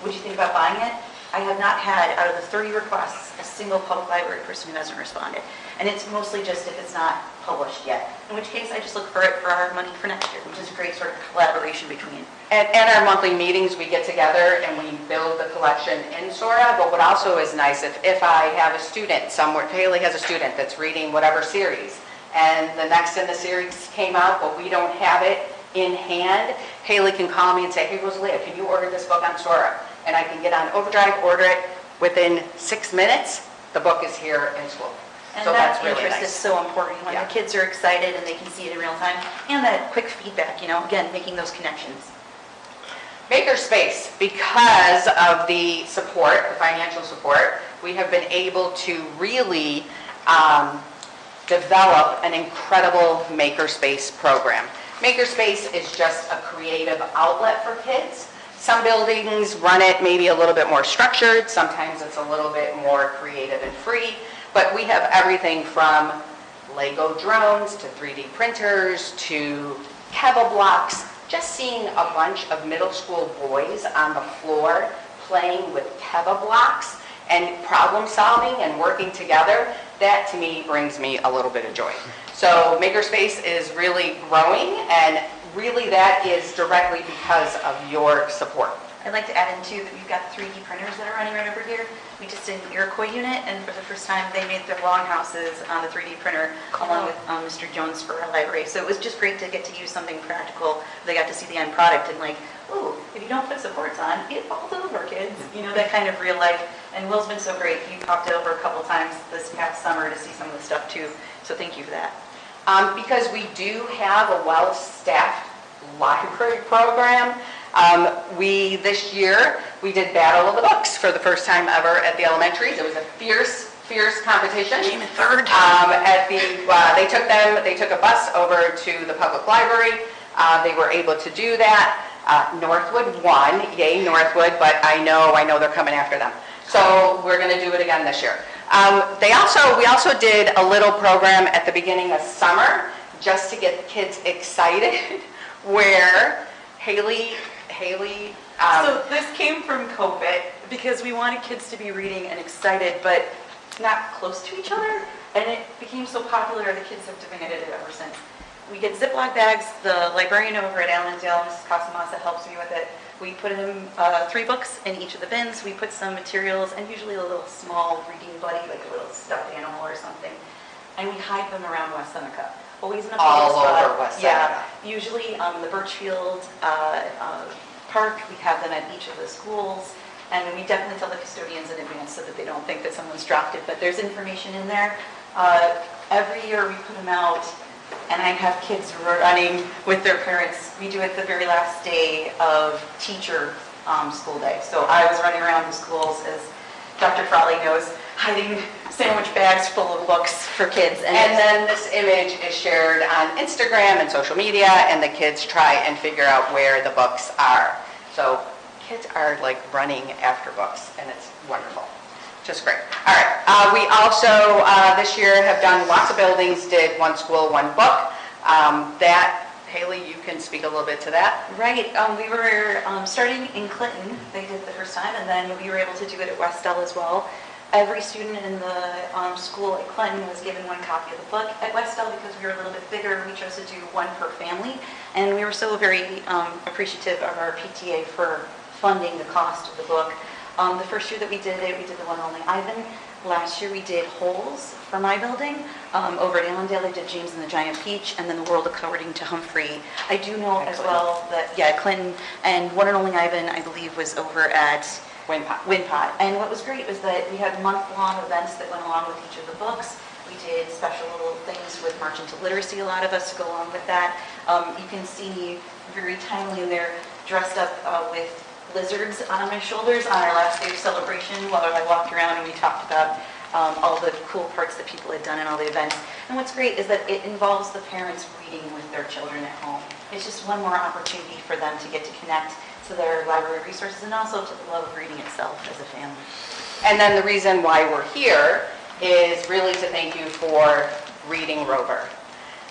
Would you think about buying it? I have not had, out of the 30 requests, a single public library person who hasn't responded. And it's mostly just if it's not published yet, in which case I just look for it for our money for next year, which is a great sort of collaboration between. At our monthly meetings, we get together and we build the collection in Sora, but what also is nice, if I have a student somewhere, Haley has a student that's reading whatever series, and the next in the series came out, but we don't have it in hand, Haley can call me and say, hey, Rosalia, can you order this book on Sora? And I can get on Overdrive, order it, within 6 minutes, the book is here in school. And So that that's really interest is nice. so important, when Yeah. the kids are excited and they can see it in real time, and that quick feedback, again, making those connections. Makerspace, because of the support, the financial support, we have been able to really develop an incredible Makerspace program. Makerspace is just a creative outlet for kids. Some buildings run it maybe a little bit more structured, sometimes it's a little bit more creative and free, but we have everything from Lego drones to 3D printers to Keva blocks. Just seeing a bunch of middle school boys on the floor playing with Keva blocks and problem solving and working together, that to me brings me a little bit of joy. So Makerspace is really growing, and really that is directly because of your support. I'd like to add in too that we've got 3D printers that are running right over here. We just did an Iroquois unit, and for the first time they made their longhouses on the 3D printer along with Mr. Jones for our library. So it was just great to get to use something practical. They got to see the end product and like, ooh, if you don't put supports on, it falls over, kids. That kind of real life. And Will's been so great. He popped over a couple times this past summer to see some of the stuff too. So thank you for that. Because we do have a well-staffed library program, this year, we did Battle of the Books for the first time ever at the elementaries. It was a fierce competition. Came in third. They took a bus over to the public library. They were able to do that. Northwood won, yay Northwood, but I know they're coming after them. So we're going to do it again this year. We also did a little program at the beginning of summer just to get the kids excited where Haley. So this came from COVID because we wanted kids to be reading and excited, but not close to each other. And it became so popular, the kids have demanded it ever since. We get Ziploc bags. The librarian over at Allendale, Mrs. Casamasa, helps me with it. We put in 3 books in each of the bins. We put some materials and usually a little small reading buddy, like a little stuffed animal or something. And we hide them around West Seneca. Always in a public All spot. over West Seneca. Yeah, usually the Birchfield Park, we have them at each of the schools. And we definitely tell the custodians in advance so that they don't think that someone's dropped it. But there's information in there. Every year we put them out, and I have kids running with their parents. We do it the very last day of teacher school day. So I was running around the schools, as Dr. Frawley knows, hiding sandwich bags full of books for kids. And then this image is shared on Instagram and social media, and the kids try and figure out where the books are. So kids are like running after books, and it's wonderful. Just great. All right. We also, this year, have done lots of buildings, did One School, One Book. Haley, you can speak a little bit to that. Right. We were starting in Clinton. They did the first time, and then we were able to do it at Westell as well. Every student in the school at Clinton was given 1 copy of the book. At Westell, because we were a little bit bigger, we chose to do 1 per family, and we were so very appreciative of our PTA for funding the cost of the book. The first year that we did it, we did the One and Only Ivan. Last year we did Holes for my building. Over at Allendale, they did James and the Giant Peach, and then The World According to Humphrey. I do know as well that, Clinton, and One and Only Ivan, I believe, was over at Windpot. And what was great was that we had month-long events that went along with each of the books. We did special little things with March into Literacy, a lot of us to go along with that. You can see very timely they're dressed up with lizards on my shoulders on our last day of celebration while I walked around and we talked about all the cool parts that people had done and all the events. And what's great is that it involves the parents reading with their children at home. It's just one more opportunity for them to get to connect to their library resources and also to the love of reading itself as a family. And then the reason why we're here is really to thank you for reading Rover.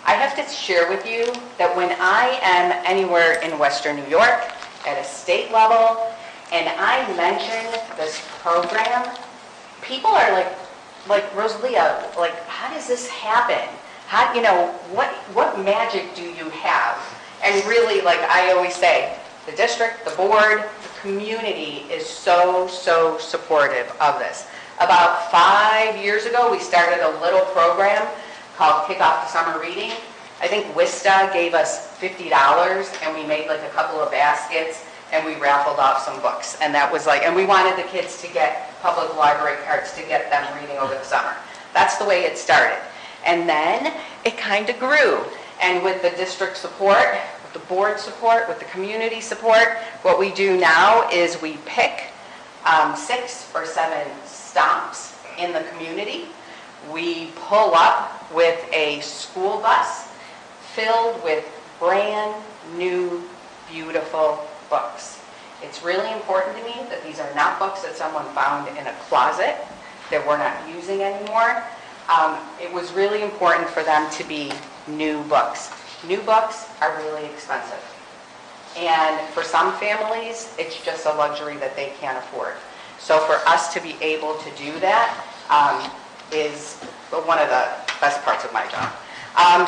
I have to share with you that when I am anywhere in Western New York, at a state level, and I mention this program, people are like Rosalia, like, how does this happen? How, what magic do you have? And really, like I always say, the district, the board, the community is so supportive of this. About 5 years ago, we started a little program called Kick Off the Summer Reading. I think WISTA gave us $50, and we made like a couple of baskets, and we raffled off some books. And that was like, and we wanted the kids to get public library cards to get them reading over the summer. That's the way it started. And then it kind of grew. And with the district support, with the board support, with the community support, what we do now is we pick 6 or 7 stops in the community. We pull up with a school bus filled with brand new, beautiful books. It's really important to me that these are not books that someone found in a closet that we're not using anymore. It was really important for them to be new books. New books are really expensive. And for some families, it's just a luxury that they can't afford. So for us to be able to do that is one of the best parts of my job.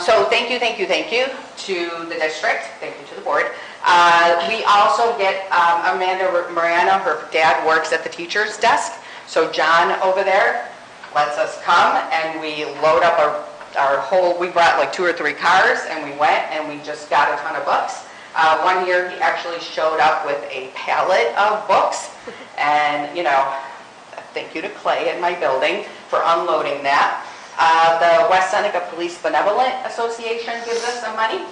So thank you to the district, thank you to the board. We also get Amanda Morano, her dad works at the teacher's desk. So John over there lets us come and we load up our whole, we brought like 2 or 3 cars and we went and we just got a ton of books. One year he actually showed up with a pallet of books and, thank you to Clay in my building for unloading that. The West Seneca Police Benevolent Association gives us some money.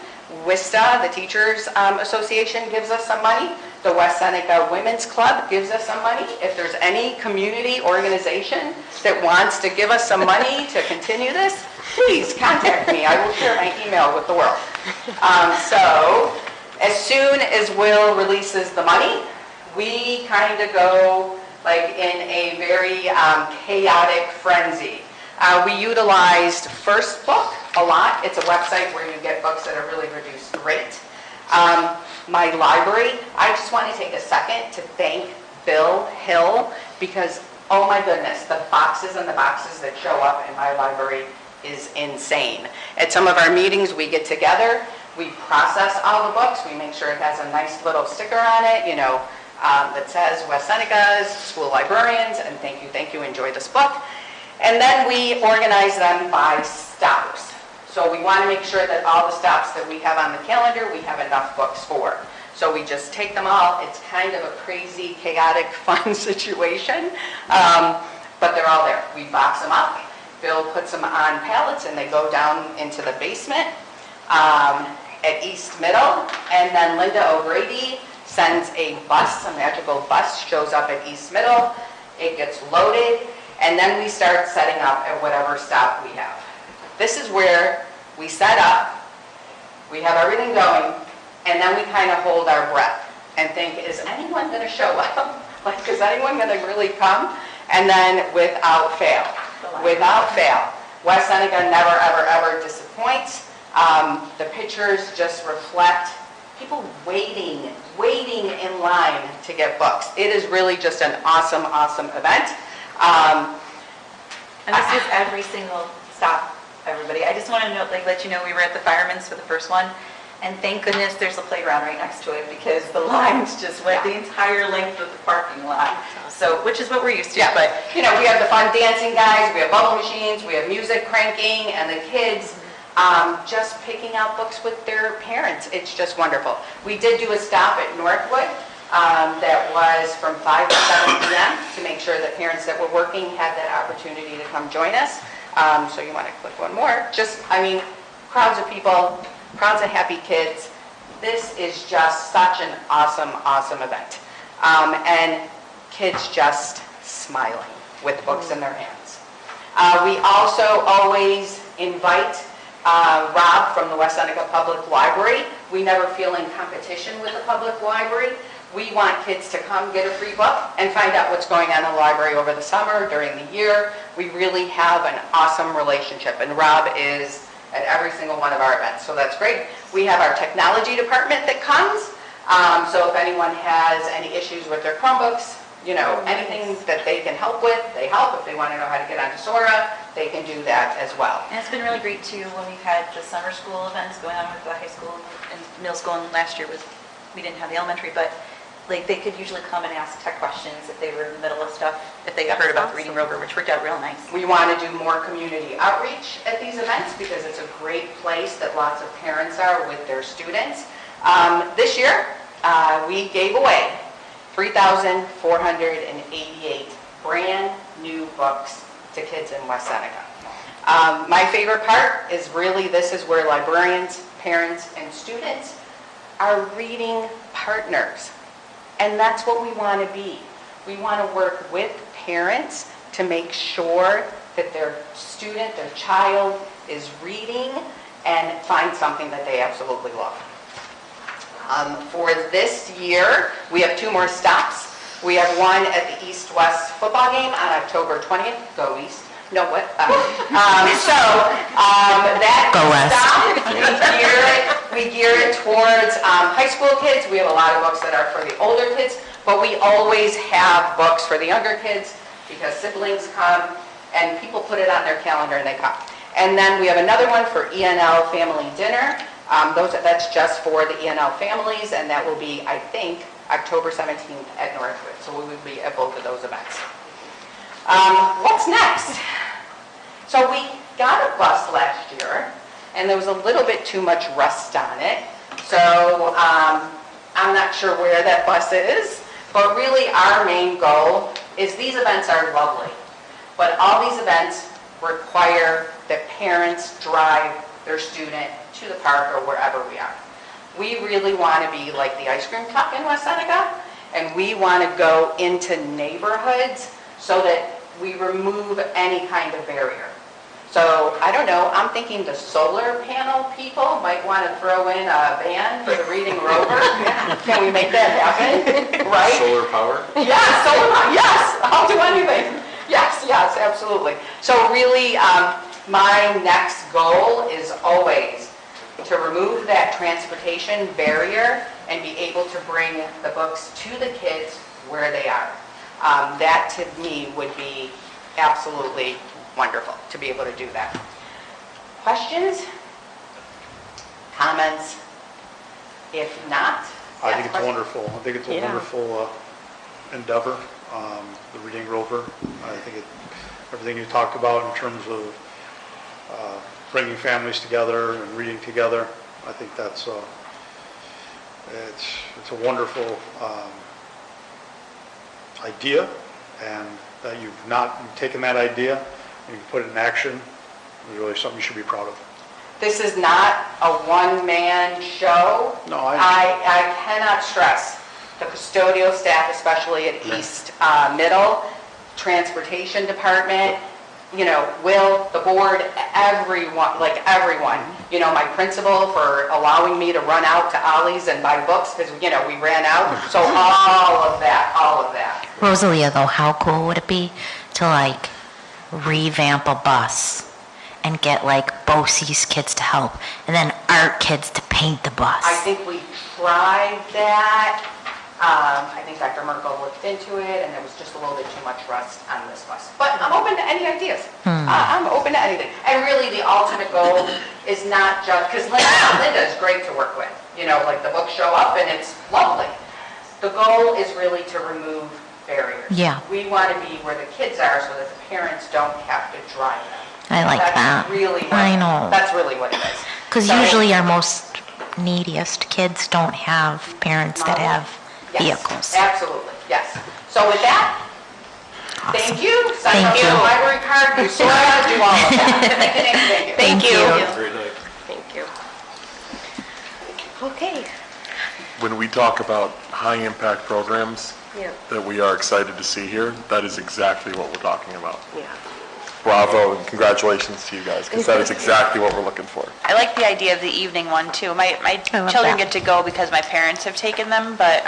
WISTA, the Teachers Association, gives us some money. The West Seneca Women's Club gives us some money. If there's any community organization that wants to give us some money to continue this, please contact me. I will share my email with the world. So as soon as Will releases the money, we kind of go like in a very chaotic frenzy. We utilized First Book a lot. It's a website where you get books that are really reduced rate. My library, I just want to take a second to thank Bill Hill because, oh my goodness, the boxes and the boxes that show up in my library is insane. At some of our meetings, we get together, we process all the books, we make sure it has a nice little sticker on it, that says West Seneca's School Librarians, and thank you, enjoy this book. And then we organize them by stops. So we want to make sure that all the stops that we have on the calendar, we have enough books for. So we just take them all. It's kind of a crazy, chaotic, fun situation, but they're all there. We box them up. Bill puts them on pallets and they go down into the basement at East Middle. And then Linda O'Grady sends a bus, a magical bus, shows up at East Middle. It gets loaded. And then we start setting up at whatever stop we have. This is where we set up, we have everything going, and then we kind of hold our breath and think, is anyone going to show up? Like, is anyone going to really come? And then without fail, West Seneca never, ever disappoints. The pictures just reflect people waiting in line to get books. It is really just an awesome event. And this is every single stop, everybody. I just want to let you know we were at the Fireman's for the first one, and thank goodness there's a playground right next to it because the lines just went the entire length of the parking lot. So, which is what we're used to. Yeah, but we have the fun dancing guys, we have bubble machines, we have music cranking, and the kids just picking out books with their parents. It's just wonderful. We did do a stop at Northwood. That was from 5 to 7 p.m. to make sure that parents that were working had that opportunity to come join us. So you want to click one more. Crowds of people, crowds of happy kids. This is just such an awesome event. And kids just smiling with books in their hands. We also always invite Rob from the West Seneca Public Library. We never feel in competition with the public library. We want kids to come get a free book and find out what's going on in the library over the summer, during the year. We really have an awesome relationship, and Rob is at every single one of our events, so that's great. We have our technology department that comes. So if anyone has any issues with their Chromebooks, anything that they can help with, they help. If they want to know how to get onto Sora, they can do that as well. And it's been really great too, when we've had the summer school events going on with the high school and middle school, and last year we didn't have the elementary, but like they could usually come and ask tech questions if they were in the middle of stuff, if they heard about the Reading Rover, which worked out real nice. We want to do more community outreach at these events because it's a great place that lots of parents are with their students. This year, we gave away 3,488 brand-new books to kids in West Seneca. My favorite part is really this is where librarians, parents, and students are reading partners. And that's what we want to be. We want to work with parents to make sure that their student, their child is reading and find something that they absolutely love. For this year, we have 2 more stops. We have one at the East-West football game on October 20th. Go East. No, what? That Go West. stop, we gear it towards high school kids. We have a lot of books that are for the older kids, but we always have books for the younger kids because siblings come and people put it on their calendar and they come. And then we have another one for ENL Family Dinner. That's just for the ENL families, and that will be, I think, October 17th at Northwood. So we will be at both of those events. What's next? So we got a bus last year, and there was a little bit too much rust on it. So I'm not sure where that bus is, but really our main goal is these events are lovely, but all these events require that parents drive their student to the park or wherever we are. We really want to be like the ice cream truck in West Seneca, and we want to go into neighborhoods so that we remove any kind of barrier. So, I don't know, I'm thinking the solar panel people might want to throw in a van for the Reading Rover. Can we make that happen? Right? Solar power? Yes, solar power, yes, I'll do anything. Yes, absolutely. So really, my next goal is always to remove that transportation barrier and be able to bring the books to the kids where they are. That to me would be absolutely wonderful to be able to do that. Questions? Comments? If not, I think yes, it's questions? wonderful. I think it's a wonderful endeavor, the Reading Rover. I think everything you talked about in terms of bringing families together and reading together, I think that's it's a wonderful idea, and that you've taken that idea and you've put it in action is really something you should be proud of. This is not a one-man show. No, I cannot stress the custodial staff, especially at East Middle, transportation department, Will, the board, everyone, my principal for allowing me to run out to Ollie's and buy books because, we ran out. So all of that. Rosalia, though, how cool would it be to revamp a bus and get BOCE's kids to help and then art kids to paint the bus? I think we tried that. I think Dr. Merkel looked into it, and there was just a little bit too much rust on this bus. But I'm open to any ideas. I'm open to anything. And really, the ultimate goal is not just, because Linda is great to work with. The books show up, and it's lovely. The goal is really to remove barriers. Yeah. We want to be where the kids are so that the parents don't have to drive them. I like that. That's really I know. That's really what it is. Because So- usually our most neediest kids don't have parents that have vehicles. Yes, absolutely, yes. So with that, thank you. Sign up Thank your you. library card, do SORA, do all of that. Thank you. Great night. Thank you. Okay. When we talk about high-impact programs Yeah. that we are excited to see here, that is exactly what we're talking about. Yeah. Bravo and congratulations to you guys, because that is exactly what we're looking for. I like the idea of the evening one too. My love children that. get to go because my parents have taken them, but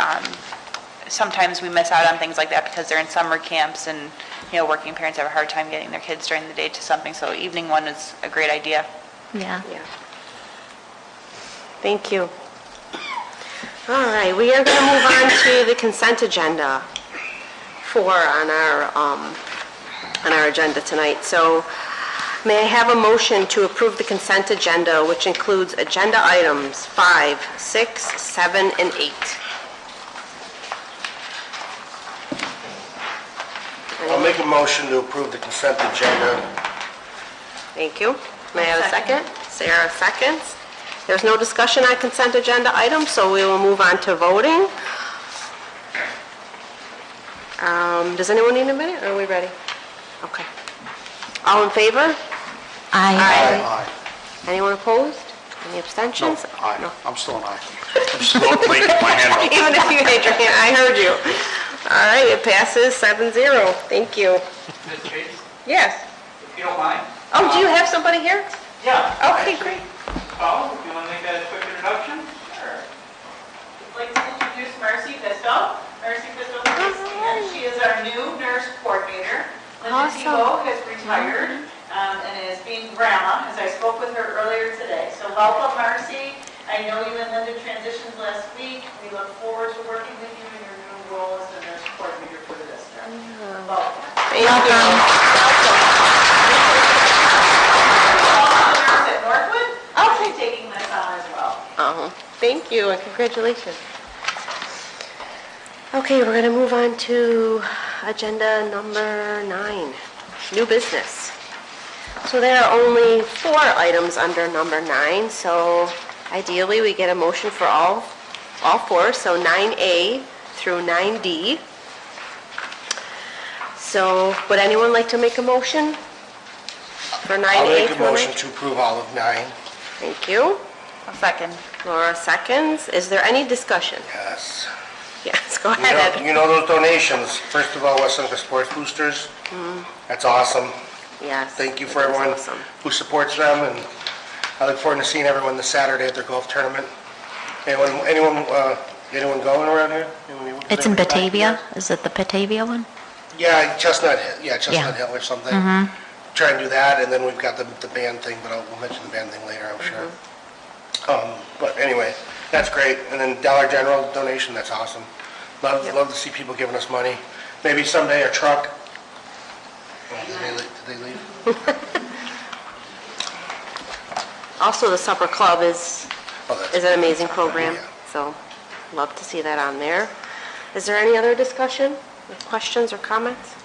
sometimes we miss out on things like that because they're in summer camps and, working parents have a hard time getting their kids during the day to something. So evening one is a great idea. Yeah. Yeah. Thank you. All right, we are going to move on to the consent agenda on our agenda tonight. So may I have a motion to approve the consent agenda, which includes agenda items 5, 6, 7, and 8? I'll make a motion to approve the consent agenda. Thank you. May I have a second? Sarah seconds. There's no discussion on consent agenda items, so we will move on to voting. Does anyone need a minute, or are we ready? Okay. All in favor? Aye. Aye. Anyone opposed? Any abstentions? Aye. I'm still an aye. I'm still late with my hand up. Even if you had your hand, I heard you. All right, it passes 7-0. Thank you. Ms. Chase, Yes. if you don't mind? Oh, do you have somebody here? Yeah. Okay, great. Oh, if you want to make a quick introduction? Sure. I'd like to introduce Marcy Pistol. Marcy Pistol, she is our new nurse coordinator. Linda Awesome. Tebow has retired and is being grandma, as I spoke with her earlier today. So welcome, Marcy. I know you and Linda transitioned last week. We look forward to working with you in your new role as the nurse coordinator for the district. Welcome. Thank you. Also the nurse at Northwood. She's taking this on as well. Thank you, and congratulations. Okay, we're going to move on to agenda number 9, new business. So there are only 4 items under number 9, so ideally we get a motion for all 4, so 9A through 9D. So would anyone like to make a motion for 9A I'll make a through 9? motion to approve all of 9. Thank you. A second. Laura seconds. Is there any discussion? Yes. Yes, go ahead. You know those donations, first of all, West Seneca Sports Boosters, that's awesome. Yes. Thank you for that is everyone awesome. who supports them, and I look forward to seeing everyone this Saturday at their golf tournament. Anyone going around here? It's in Batavia? Is it the Batavia one? Yeah, Chestnut Yeah. Hill or something. Try and do that, and then we've got the band thing, but we'll mention the band thing later, I'm sure. But anyway, that's great. And then Dollar General donation, that's awesome. Love to see people giving us money. Maybe someday a truck. Did they leave? Also, the supper club is an amazing program, Yeah. so love to see that on there. Is there any other discussion, or questions or comments?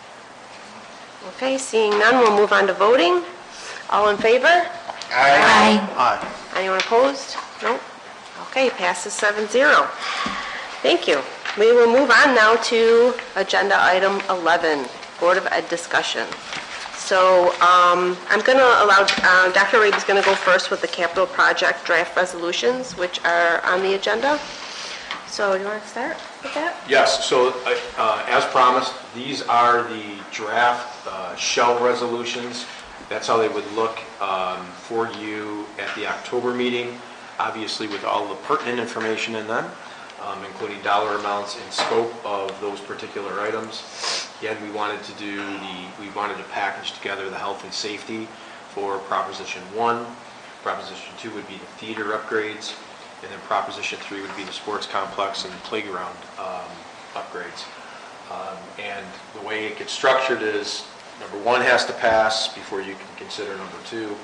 Okay, seeing none, we'll move on to voting. All in favor? Aye. Aye. Anyone opposed? No? Okay, passes 7-0. Thank you. We will move on now to agenda item 11, Board of Ed discussion. So I'm going to allow, Dr. Rabe is going to go first with the capital project draft resolutions, which are on the agenda. So do you want to start with that? Yes, so as promised, these are the draft shell resolutions. That's how they would look for you at the October meeting, obviously with all the pertinent information in them, including dollar amounts and scope of those particular items. Again, we wanted to package together the health and safety for Proposition 1. Proposition 2 would be the theater upgrades, and then Proposition 3 would be the sports complex and the playground upgrades. And the way it gets structured is, number 1 has to pass before you can consider number 2.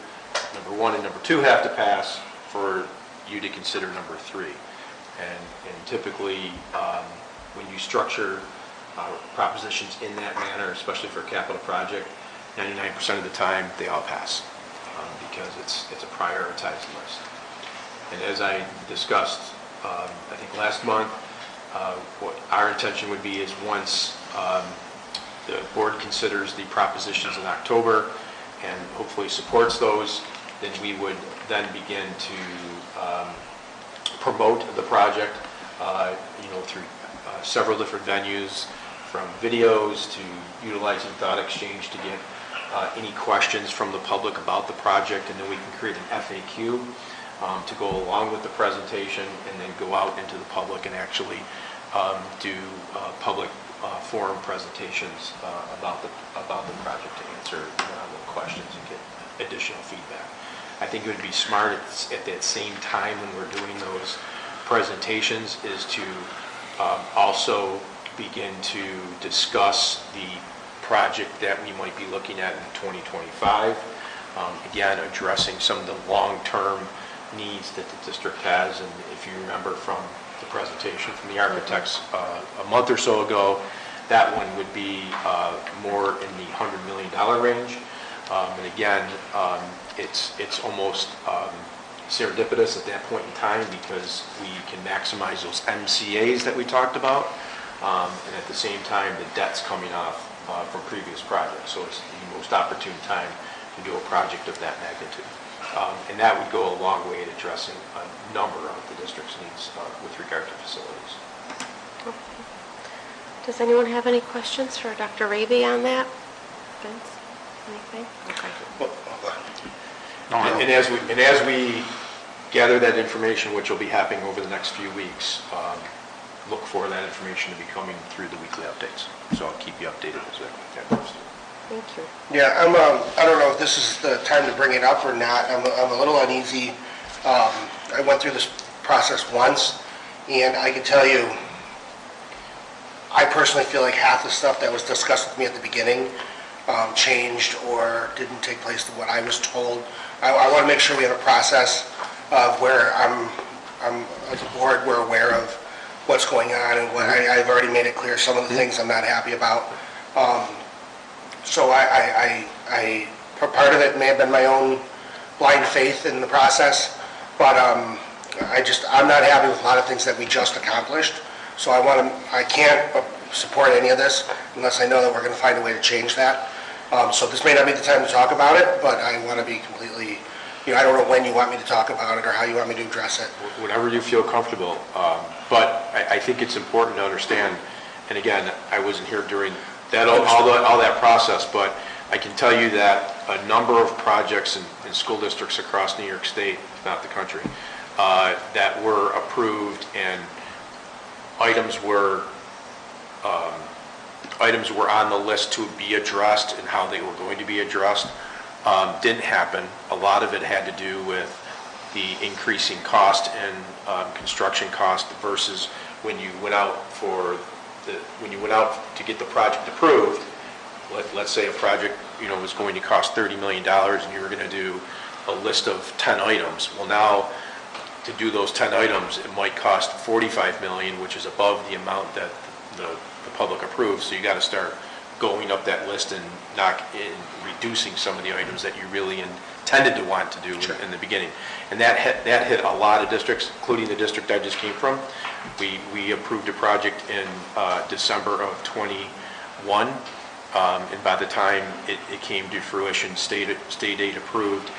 Number 1 and number 2 have to pass for you to consider number 3. And typically, when you structure propositions in that manner, especially for a capital project, 99% of the time, they all pass because it's a prioritized list. And as I discussed, I think last month, what our intention would be is once the board considers the propositions in October and hopefully supports those, then we would then begin to promote the project, through several different venues, from videos to utilizing Thought Exchange to get any questions from the public about the project, and then we can create an FAQ to go along with the presentation, and then go out into the public and actually do public forum presentations about the project to answer questions and get additional feedback. I think it would be smart at that same time when we're doing those presentations is to also begin to discuss the project that we might be looking at in 2025. Again, addressing some of the long-term needs that the district has. And if you remember from the presentation from the architects a month or so ago, that one would be more in the $100 million range. And again, it's almost serendipitous at that point in time because we can maximize those MCAs that we talked about. And at the same time, the debt's coming off from previous projects. So it's the most opportune time to do a project of that magnitude. And that would go a long way in addressing a number of the district's needs with regard to facilities. Does anyone have any questions for Dr. Raby on that? Vince, anything? Okay. And as we gather that information, which will be happening over the next few weeks, look for that information to be coming through the weekly updates. So I'll keep you updated as that goes through. Thank you. Yeah, I don't know if this is the time to bring it up or not. I'm a little uneasy. I went through this process once, and I can tell you, I personally feel like half the stuff that was discussed with me at the beginning changed or didn't take place to what I was told. I want to make sure we have a process of where I'm as a board, we're aware of what's going on and what I've already made it clear some of the things I'm not happy about. So part of it may have been my own blind faith in the process, but I'm not happy with a lot of things that we just accomplished. So I can't support any of this unless I know that we're going to find a way to change that. So this may not be the time to talk about it, but I want to be completely, I don't know when you want me to talk about it or how you want me to address it. Whenever you feel comfortable. But I think it's important to understand, and again, I wasn't here during all that process, but I can tell you that a number of projects in school districts across New York State, if not the country, that were approved and items were on the list to be addressed and how they were going to be addressed didn't happen. A lot of it had to do with the increasing cost and construction cost versus when you went out to get the project approved. Let's say a project was going to cost $30 million and you were going to do a list of 10 items. Well, now to do those 10 items, it might cost $45 million, which is above the amount that the public approves. So you got to start going up that list and reducing some of the items that you really intended to want to do in the beginning. And that hit a lot of districts, including the district I just came from. We approved a project in December of 21, and by the time it came to fruition, state aid approved,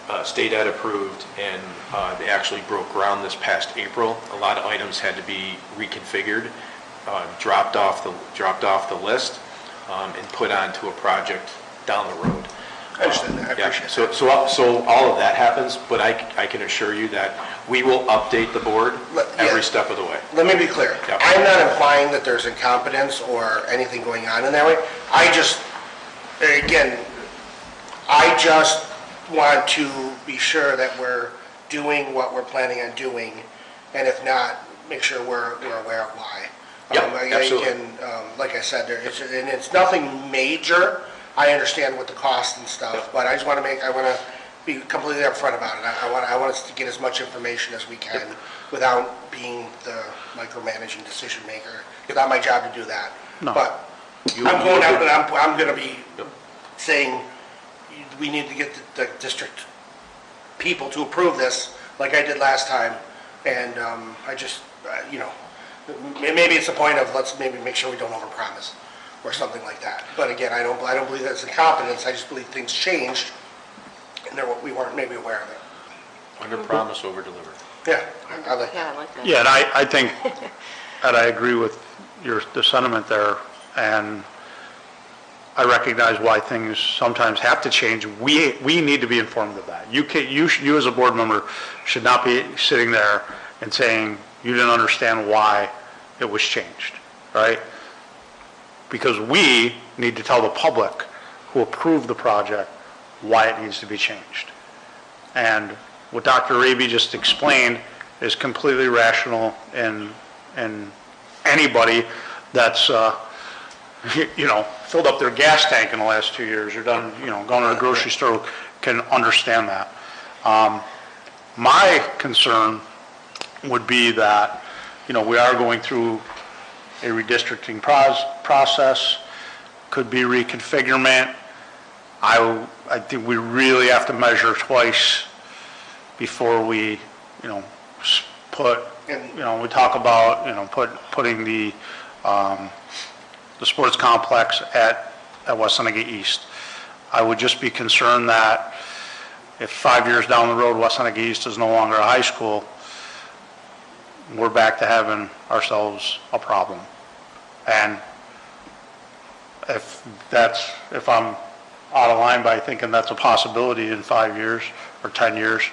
and they actually broke ground this past April. A lot of items had to be reconfigured, dropped off the list, and put onto a project down the road. I understand that. I appreciate that. So all of that happens, but I can assure you that we will update the board every step of the way. Let me be clear. Yep. I'm not implying that there's incompetence or anything going on in that way. I just want to be sure that we're doing what we're planning on doing, and if not, make sure we're aware of why. Yeah, absolutely. Like I said, it's nothing major. I understand what the cost and stuff, but I want to be completely upfront about it. I want us to get as much information as we can without being the micromanaging decision maker. It's not my job to do that. No. But I'm going to be saying we need to get the district people to approve this like I did last time. And maybe it's a point of let's maybe make sure we don't overpromise or something like that. But again, I don't believe that's incompetence. I just believe things changed and we weren't maybe aware of it. Under promise, over deliver. Yeah, I like that. Yeah, I like that. Yeah, and I think, and I agree with the sentiment there, and I recognize why things sometimes have to change. We need to be informed of that. You as a board member should not be sitting there and saying you didn't understand why it was changed, right? Because we need to tell the public who approved the project why it needs to be changed. And what Dr. Raby just explained is completely rational, and anybody that's, filled up their gas tank in the last 2 years, or done, going to the grocery store, can understand that. My concern would be that, we are going through a redistricting process, could be reconfigurement. I think we really have to measure twice before we, put, we talk about, putting the sports complex at West Seneca East. I would just be concerned that if 5 years down the road, West Seneca East is no longer a high school, we're back to having ourselves a problem. And if I'm out of line by thinking that's a possibility in 5 years or 10 years,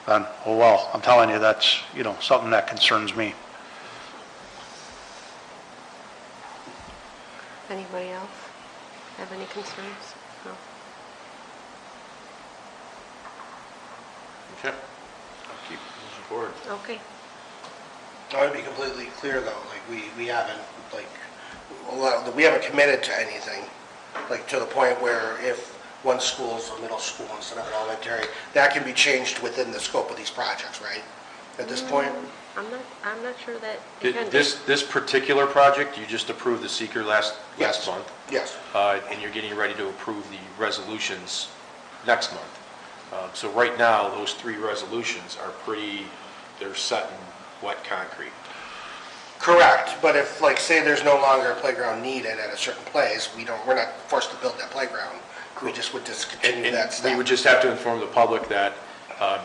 then, oh well, I'm telling you, that's, something that concerns me. Anybody else have any concerns? No? Okay. I'll keep moving forward. Okay. I want to be completely clear though, we haven't, we haven't committed to anything, to the point where if one school's a middle school instead of an elementary, that can be changed within the scope of these projects, right? At this point? I'm not sure that it can be. This particular project, you just approved the seeker last month. Yes. And you're getting ready to approve the resolutions next month. So right now, those 3 resolutions are they're set in wet concrete. Correct, but if, say there's no longer a playground needed at a certain place, we're not forced to build that playground. We just would discontinue that step. We would just have to inform the public that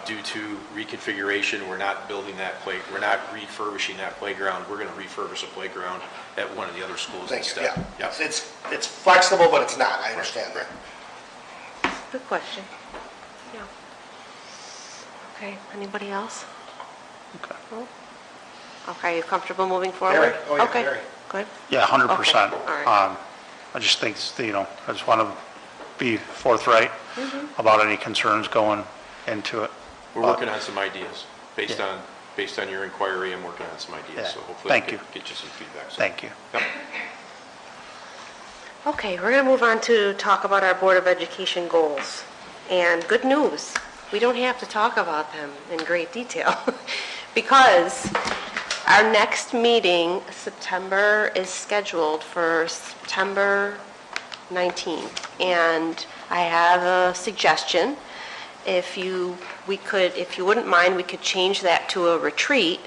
due to reconfiguration, we're not building we're not refurbishing that playground. We're going to refurbish a playground at one of the other schools instead. Yeah. It's flexible, but it's not, I understand that. Good question. Yeah. Okay, anybody else? Okay. No? Okay, you comfortable moving forward? Very. Oh, yeah, Okay, very. good. Yeah, 100%. Okay, all right. I just think, I just want to be forthright about any concerns going into it. We're working on some ideas based on your inquiry. I'm working on some ideas, Yeah. so hopefully Thank I can you. get you some feedback. So, Thank you. Yep. Okay, we're going to move on to talk about our Board of Education goals. And good news, we don't have to talk about them in great detail because our next meeting, September, is scheduled for September 19th. And I have a suggestion. If you wouldn't mind, we could change that to a retreat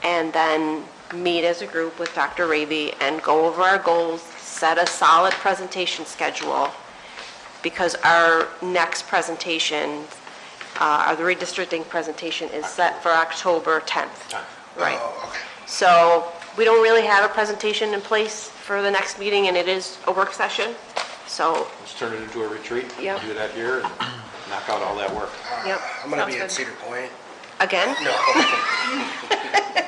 and then meet as a group with Dr. Raby and go over our goals, set a solid presentation schedule, because our next presentation, the redistricting presentation is set for October 10th. Right. Oh, okay. So we don't really have a presentation in place for the next meeting, and it is a work session, so, Let's turn it into a retreat. Yep. Do that here and knock out all that work. yep. I'm going to sounds be at good. Cedar Point. Again? No.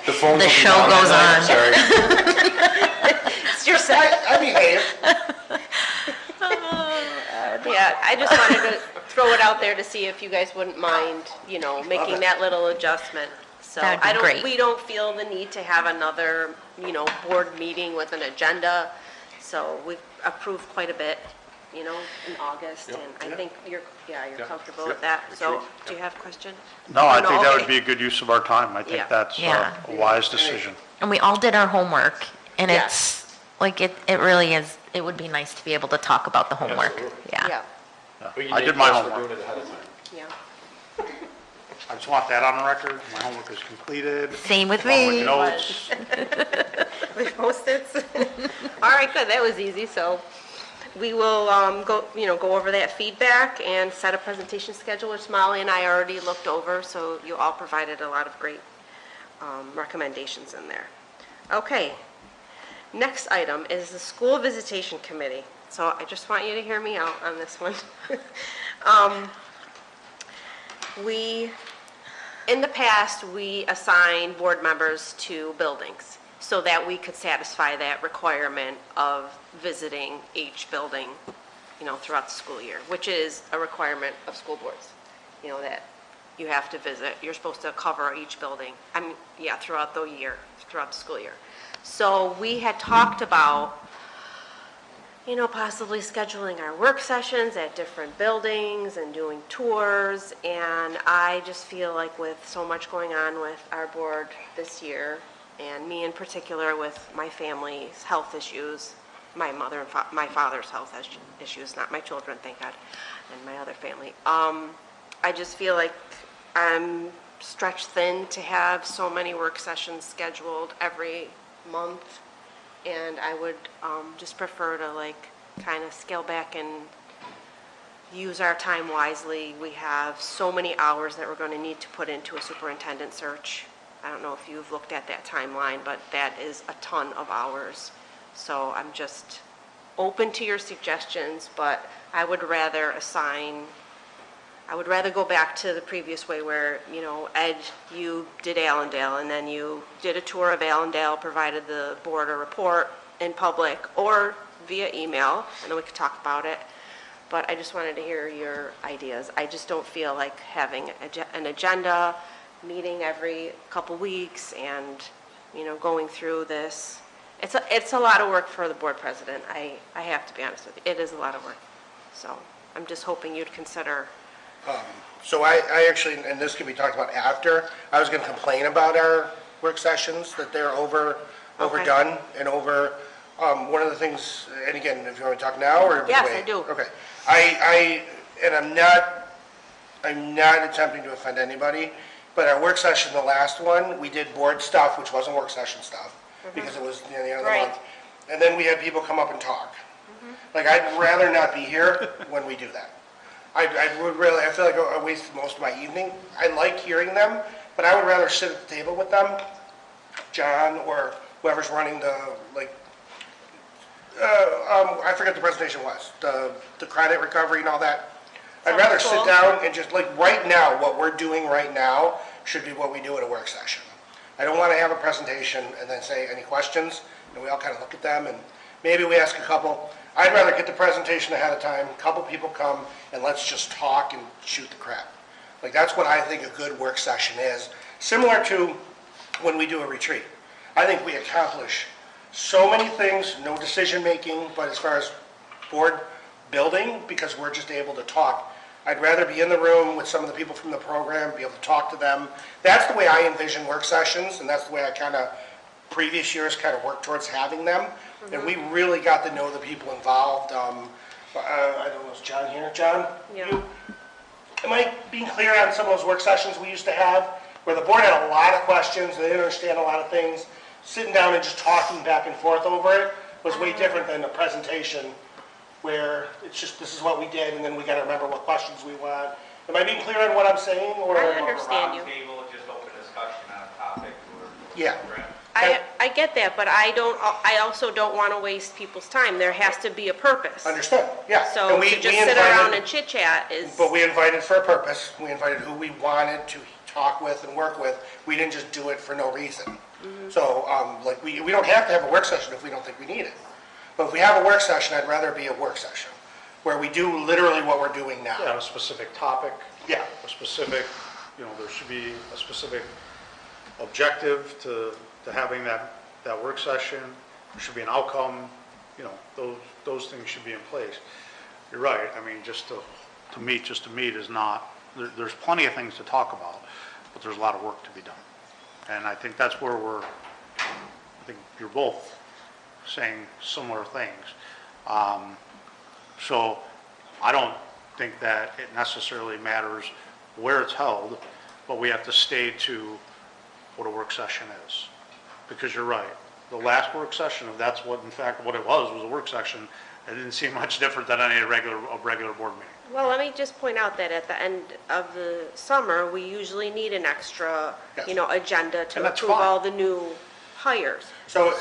The phones The will be show down goes that on. night. Sorry. It's your set. I behave. Yeah, I just wanted to throw it out there to see if you guys wouldn't mind, making it. that little adjustment. So That'd be great. we don't feel the need to have another, board meeting with an agenda. So we've approved quite a bit, in August, Yep. and I think you're Yep. comfortable Yep. with that. So, Retreat. do you have a question? No, I Oh, think that okay. would be a good use of our time. I Yeah. think that's Yeah. a wise decision. And we all did our homework, and Yeah. it's, it really is, it would be nice to be able to talk about the homework. Absolutely. Yeah. We can I take did my calls for homework. doing it ahead of time. Yeah. I just want that on the record. My homework is completed. Same with along me. notes. With Post-its? All right, good, that was easy, so we will go over that feedback and set a presentation schedule, which Molly and I already looked over, so you all provided a lot of great recommendations in there. Okay, next item is the School Visitation Committee. So I just want you to hear me out on this one. In the past, we assigned board members to buildings so that we could satisfy that requirement of visiting each building, throughout the school year, which is a requirement of school boards, that you have to visit. You're supposed to cover each building, throughout the year, throughout the school year. So we had talked about, possibly scheduling our work sessions at different buildings and doing tours. And I just feel like with so much going on with our board this year, and me in particular with my family's health issues, my mother and my father's health issues, not my children, thank God, and my other family. I just feel like I'm stretched thin to have so many work sessions scheduled every month. And I would just prefer to kind of scale back and use our time wisely. We have so many hours that we're going to need to put into a superintendent search. I don't know if you've looked at that timeline, but that is a ton of hours. So I'm just open to your suggestions, but I would rather go back to the previous way where, Ed, you did Allendale, and then you did a tour of Allendale, provided the board a report in public or via email, and then we could talk about it. But I just wanted to hear your ideas. I just don't feel like having an agenda, meeting every couple weeks, and, going through this. It's a lot of work for the board president. I have to be honest with you. It is a lot of work. So I'm just hoping you'd consider. So I actually, and this can be talked about after, I was going to complain about our work sessions, that they're overdone and over. One of the things, and again, if you want to talk now or Yes, wait. I do. Okay. I'm not attempting to offend anybody, but our work session, the last one, we did board stuff, which wasn't work session stuff, because it was near the end of the Right. month. And then we had people come up and talk. I'd rather not be here when we do that. I feel like I wasted most of my evening. I like hearing them, but I would rather sit at the table with them, John or whoever's running I forget the presentation was, the credit recovery and all that. I'd rather sit down and just, right now, what we're doing right now should be what we do at a work session. I don't want to have a presentation and then say, any questions? And we all kind of look at them, and maybe we ask a couple. I'd rather get the presentation ahead of time, a couple people come, and let's just talk and shoot the crap. That's what I think a good work session is. Similar to when we do a retreat. I think we accomplish so many things, no decision-making, but as far as board building, because we're just able to talk. I'd rather be in the room with some of the people from the program, be able to talk to them. That's the way I envision work sessions, and that's the way I previous years worked towards having them. And we really got to know the people involved. I don't know, is John here? John? Yeah. Am I being clear on some of those work sessions we used to have, where the board had a lot of questions, they didn't understand a lot of things? Sitting down and just talking back and forth over it was way different than a presentation where it's just, this is what we did, and then we got to remember what questions we want. Am I being clear on what I'm saying? Or I understand you. Table, just open discussion on a topic or. Yeah. I get that, but I also don't want to waste people's time. There has to be a purpose. Understood, yeah. So And to just sit around and chit-chat is. But we invited for a purpose. We invited who we wanted to talk with and work with. We didn't just do it for no reason. So, we don't have to have a work session if we don't think we need it. But if we have a work session, I'd rather be a work session, where we do literally what we're doing now. Yeah, a specific topic. Yeah. A specific, there should be a specific objective to having that work session. There should be an outcome, those things should be in place. You're right, just to meet is not, there's plenty of things to talk about, but there's a lot of work to be done. And I think that's where I think you're both saying similar things. So I don't think that it necessarily matters where it's held, but we have to stay to what a work session is. Because you're right, the last work session, if that's what, in fact, what it was a work session, it didn't seem much different than any regular board meeting. Well, let me just point out that at the end of the summer, we usually need an extra, agenda And to that's approve fine. all the new hires. So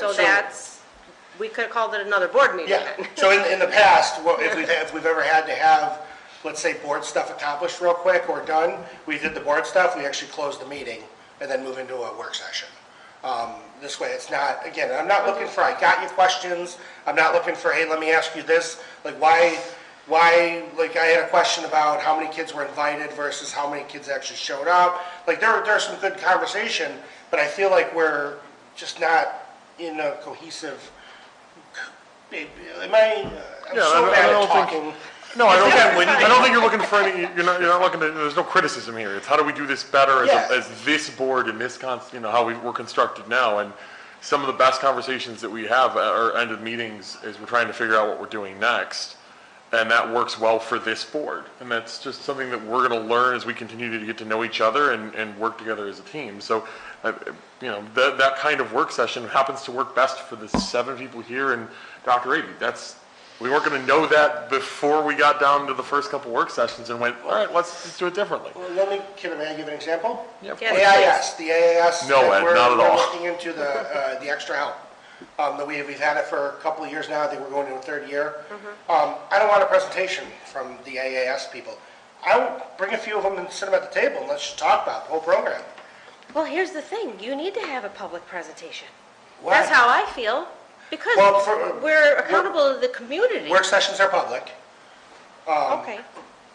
We could have called it another board meeting Yeah, then. so in the past, if we've ever had to have, let's say, board stuff accomplished real quick or done, we did the board stuff, we actually closed the meeting and then move into a work session. This way, it's not, again, I'm not looking for, I got you questions, I'm not looking for, hey, let me ask you this, why, why, like, I had a question about how many kids were invited versus how many kids actually showed up. Like, there's some good conversation, but I feel like we're just not in a cohesive, I'm Yeah, so I bad at don't think- talking. No, I don't think you're looking for any, you're not looking to, there's no criticism here. It's how do we do this better Yeah. as this board and this, how we're constructed now. And some of the best conversations that we have at our end of meetings is we're trying to figure out what we're doing next. And that works well for this board. And that's just something that we're going to learn as we continue to get to know each other and work together as a team. So, that kind of work session happens to work best for the 7 people here and Dr. Aby. We weren't going to know that before we got down to the first couple work sessions and went, all right, let's just do it differently. Well, may I give an example? Yeah, AIS, the AIS. No, that Ed, not at all. We're looking into the extra help. That we've had it for a couple of years now. I think we're going into a 3rd year. I don't want a presentation from the AAS people. I will bring a few of them and sit them at the table and let's just talk about the whole program. Well, here's the thing, you need to have a public presentation. Why? That's how I feel, because Well, we're accountable to the community. Work sessions are public, Okay,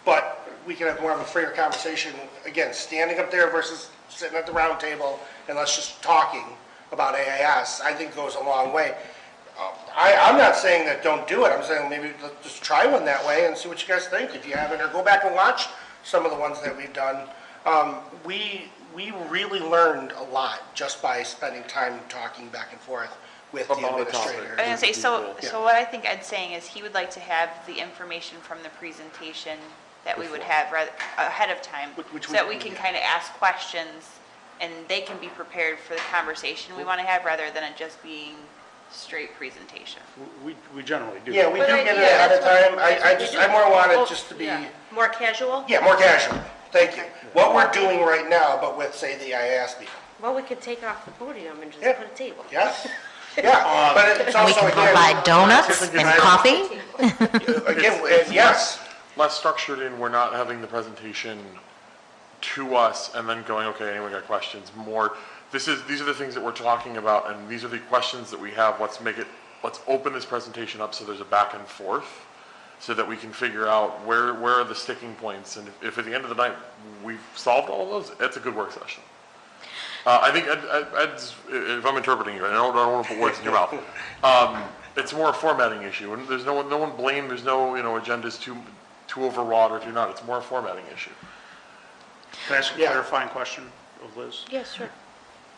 but we can have more of a freer conversation, again, standing up there versus sitting at the round table and let's just talking about AIS, I think goes a long way. I'm not saying that don't do it, I'm saying maybe let's just try one that way and see what you guys think if you haven't, or go back and watch some of the ones that we've done. We really learned a lot just by spending time talking back and forth with the About a topic. administrator. I was gonna say, so Yeah. what I think Ed's saying is he would like to have the information from the presentation that we would have ahead of time, Which so that we- we can kind of ask questions and they can be prepared for the conversation we want to have, rather than it just being straight presentation. We generally do. Yeah, we do But get it yeah, ahead of that's time. I more want it just to be, yeah, more casual? yeah, more casual. Thank you. What we're doing right now, but with, say, the IAS people. Well, we could take off the podium and just Yeah. put a table. Yeah? Yeah, but it's And we also, can provide again, donuts and coffee. yes. Less structured in, we're not having the presentation to us and then going, okay, anyone got questions? More, these are the things that we're talking about and these are the questions that we have. Let's open this presentation up so there's a back and forth so that we can figure out where are the sticking points. And if at the end of the night we've solved all of those, it's a good work session. I think Ed's, if I'm interpreting you, I don't want to put words in your mouth. It's more a formatting issue, and there's no one blame. There's no agendas too overwrought or too not. It's more a formatting issue. Can I ask a clarifying question of Liz? Yes, sure.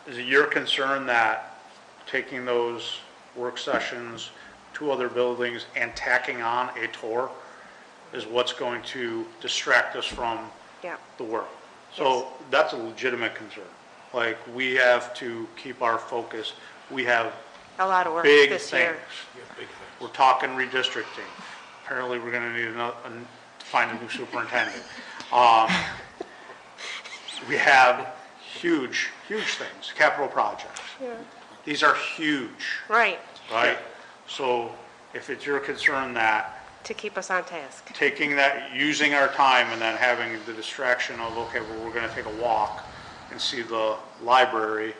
Is it your concern that taking those work sessions to other buildings and tacking on a tour is what's going to distract us from Yeah. the work? So that's a legitimate concern. Like, we have to keep our focus. We have A lot of work big this things. year. We're talking redistricting. Apparently, we're going to need to find a new superintendent. We have huge things, capital projects. These are huge, Right, right? So if it's your concern that to keep us on task. taking that, using our time and then having the distraction of, okay, well, we're going to take a walk and see the library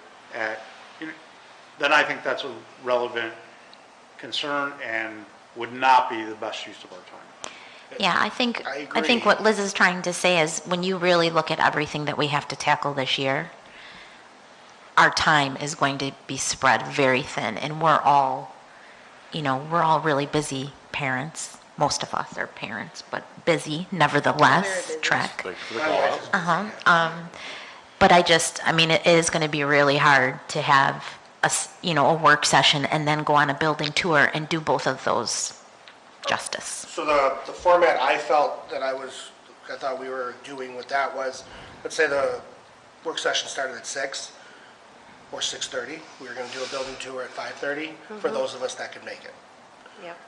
then I think that's a relevant concern and would not be the best use of our time. Yeah, I think agree. what Liz is trying to say is when you really look at everything that we have to tackle this year, our time is going to be spread very thin, and we're all really busy parents. Most of us are parents, but busy nevertheless, Trek. Like, for the call-outs. But it is going to be really hard to have a work session and then go on a building tour and do both of those justice. So the format I felt that I thought we were doing with that was, let's say the work session started at 6 or 6:30. We were going to do a building tour at 5:30 for those of us that could make it. Yep.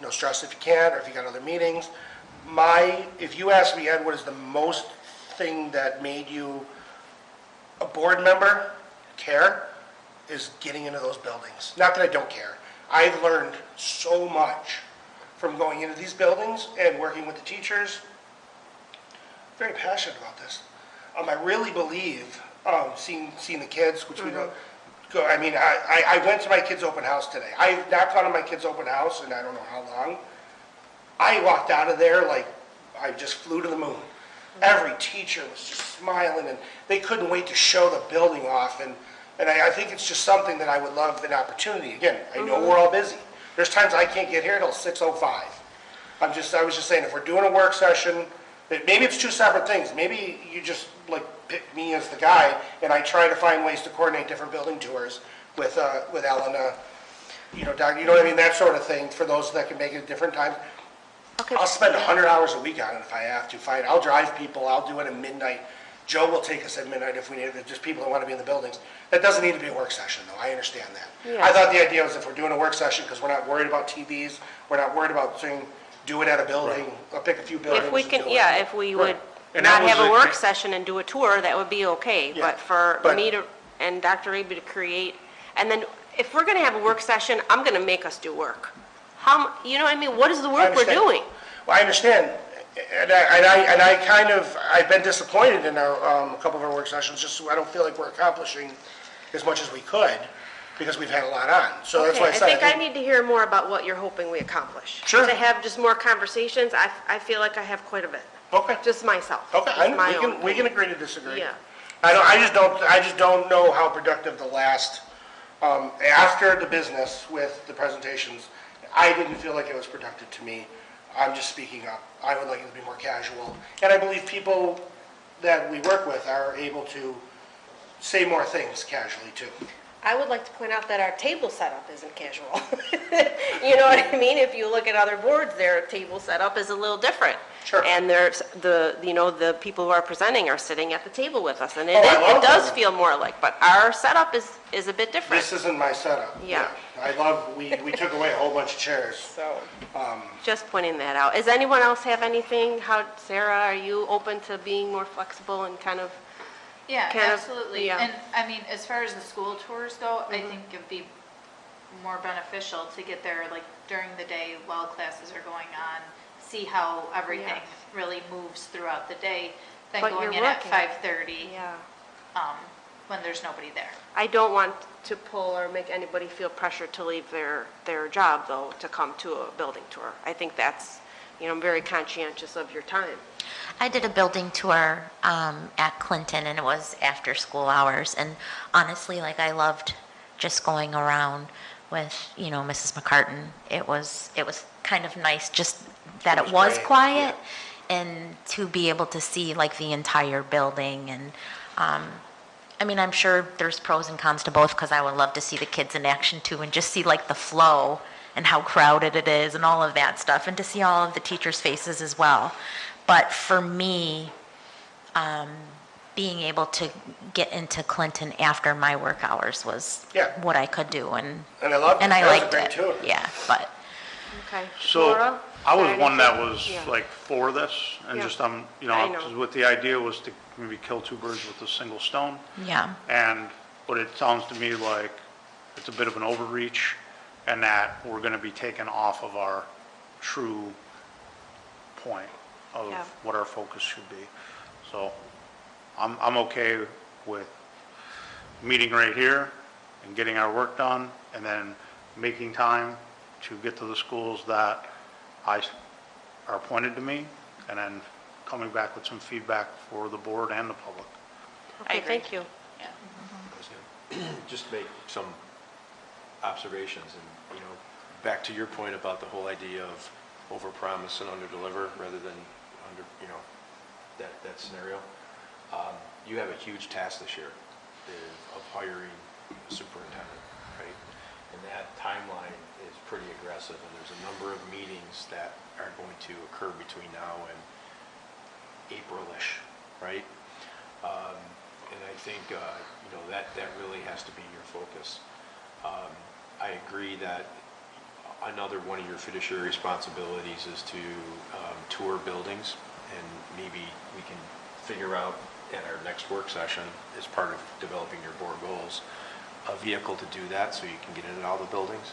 No stress if you can't, or if you got other meetings. If you ask me, Ed, what is the most thing that made you a board member care, is getting into those buildings. Not that I don't care. I've learned so much from going into these buildings and working with the teachers. Very passionate about this. I really believe, seeing the kids, which we don't go, I went to my kids' open house today. I've not gone to my kids' open house in I don't know how long. I walked out of there like I just flew to the moon. Every teacher was just smiling, and they couldn't wait to show the building off. And I think it's just something that I would love an opportunity. Again, I know we're all busy. There's times I can't get here till 6:05. I was just saying, if we're doing a work session, maybe it's two separate things. Maybe you just like pick me as the guy, and I try to find ways to coordinate different building tours with Elena, Doc, you know what I mean, that sort of thing, for those that can make it at different times. Okay. I'll spend 100 hours a week on it if I have to. Fine, I'll drive people, I'll do it at midnight. Joe will take us at midnight if we need it, just people that want to be in the buildings. That doesn't need to be a work session, though, I understand that. Yes. I thought the idea was if we're doing a work session, because we're not worried about TVs, we're not worried about saying, do it at a building, I'll pick a few buildings. If we and can, do it. yeah, if we would Right. And that not have was a work session and do a tour, that would be okay. Yeah, But for but- me to, and Dr. Eby to create, and then if we're going to have a work session, I'm going to make us do work. You know what I mean? What is the work we're understand. doing? Well, I understand, and I've been disappointed in a couple of our work sessions, just so I don't feel like we're accomplishing as much as we could, because we've had a lot on. So that's why I Okay, said. I think I need to hear more about what you're hoping we accomplish. Sure. To have just more conversations, I feel like I have quite a bit. Okay. Just myself. Okay, Just my own we can opinion. agree to disagree. Yeah. I just don't know how productive the last, after the business with the presentations, I didn't feel like it was productive to me. I'm just speaking up. I would like it to be more casual. And I believe people that we work with are able to say more things casually too. I would like to point out that our table setup isn't casual. You know what I mean? If you look at other boards, their table setup is a little different. Sure. And there's the people who are presenting are sitting at the table with us, and Oh, I love it does that. feel more like, but our setup is a bit different. This isn't my setup. Yeah. We took away a whole bunch of chairs. So, just pointing that out. Does anyone else have anything? Sarah, are you open to being more flexible and kind of? Yeah, kind of- absolutely. yeah. And I mean, as far as the school tours go, I think it'd be more beneficial to get there like during the day while classes are going on, see how everything Yes. really moves throughout the day, than But going you're in at working. 5:30 Yeah. when there's nobody there. I don't want to pull or make anybody feel pressure to leave their job, though, to come to a building tour. I think that's, I'm very conscientious of your time. I did a building tour at Clinton, and it was after school hours. And honestly, like, I loved just going around with, Mrs. McCartan. It was kind of nice, just that it was great, quiet, and to be able to see like the entire building. And I mean, I'm sure there's pros and cons to both, because I would love to see the kids in action too, and just see like the flow and how crowded it is and all of that stuff, and to see all of the teachers' faces as well. But for me, being able to get into Clinton after my work hours was Yeah. what I could do, and And I loved it. and I That was a liked great it. tour. Yeah, but Okay. So Laura? I was Got one that anything? was Yeah. like for this, and Yeah. just, I know. just with the idea was to maybe kill two birds with a single stone. yeah. But it sounds to me like it's a bit of an overreach, and that we're gonna be taken off of our true point of Yeah. what our focus should be. So I'm okay with meeting right here and getting our work done, and then making time to get to the schools that are pointed to me, and then coming back with some feedback for the board and the public. Okay, thank you. Just make some observations, and, back to your point about the whole idea of overpromise and underdeliver rather than that scenario. You have a huge task this year of hiring a superintendent, right? And that timeline is pretty aggressive, and there's a number of meetings that are going to occur between now and April-ish, right? And I think, that really has to be your focus. I agree that another one of your fiduciary responsibilities is to tour buildings, and maybe we can figure out at our next work session, as part of developing your board goals, a vehicle to do that so you can get into all the buildings.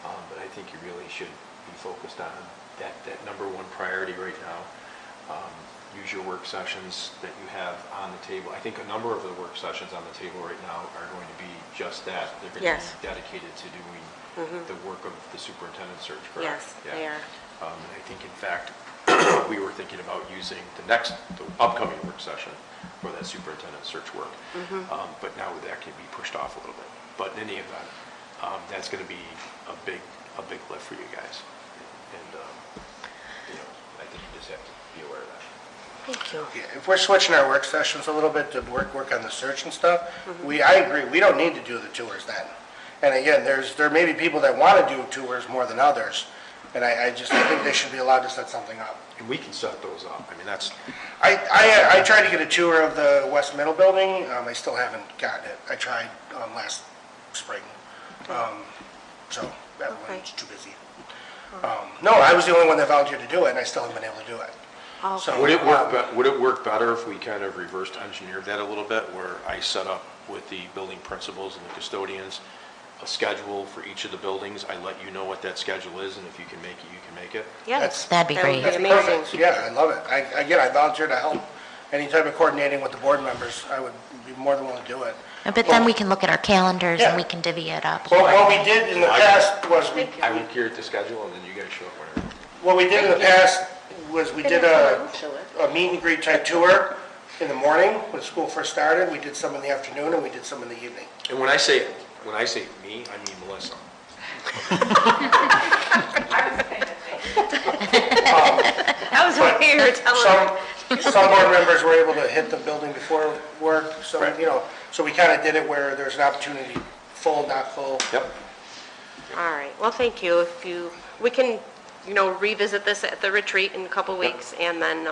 But I think you really should be focused on that number one priority right now. Use your work sessions that you have on the table. I think a number of the work sessions on the table right now are going to be just that. They're going to Yes. be dedicated to doing the work of the superintendent search, correct? Yes, they are. And I think, in fact, we were thinking about using the upcoming work session for that superintendent search work. But now that can be pushed off a little bit. But in any event, that's going to be a big lift for you guys. And, I think you just have to be aware of that. Thank you. Yeah, if we're switching our work sessions a little bit to work on the search and stuff, I agree, we don't need to do the tours then. And again, there may be people that want to do tours more than others, and I think they should be allowed to set something up. And we can set those up. I mean, that's, I tried to get a tour of the West Middle Building, I still haven't gotten it. I tried last spring, so that Okay. one's too busy. No, I was the only one that volunteered to do it, and I still haven't been able to do it. Okay. So, would it work better if we kind of reversed engineered that a little bit, where I set up with the building principals and the custodians a schedule for each of the buildings? I let you know what that schedule is, and if you can make it, you can make it. Yes. That'd be that would great. That's amazing. perfect. Yeah, I love it. I volunteer to help. Any type of coordinating with the board members, I would be more than willing to do it. But then we can look at our calendars Yeah. and we can divvy it up. Well, what we did in the past was I will curate the schedule, and then you guys show up whenever. what we did in the past was we did a meet and greet type tour in the morning when school first started. We did some in the afternoon and we did some in the evening. And when I say me, I mean Melissa. I was hoping you were telling me. Some board members were able to hit the building before work, so, so we kind of did it where there's an opportunity, full, not full. Yep. All right, well, thank you. We can, revisit this at the retreat in a couple weeks, and then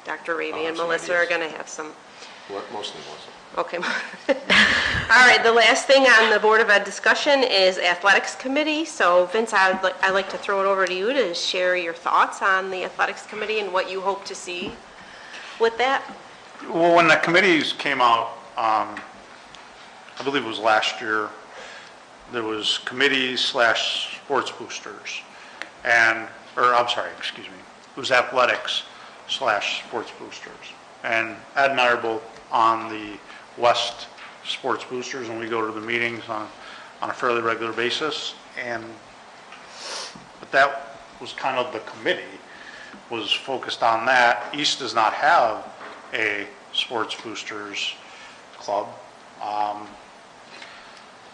Dr. Raby and some Melissa are ideas. going to have some. Mostly Melissa. Okay. All right, the last thing on the Board of Ed discussion is Athletics Committee. So Vince, I'd like to throw it over to you to share your thoughts on the Athletics Committee and what you hope to see with that. Well, when the committees came out, I believe it was last year, there was committees / sports boosters, it was athletics / sports boosters. And Ed and I are both on the West Sports Boosters, and we go to the meetings on a fairly regular basis. But that was kind of the committee, was focused on that. East does not have a sports boosters club.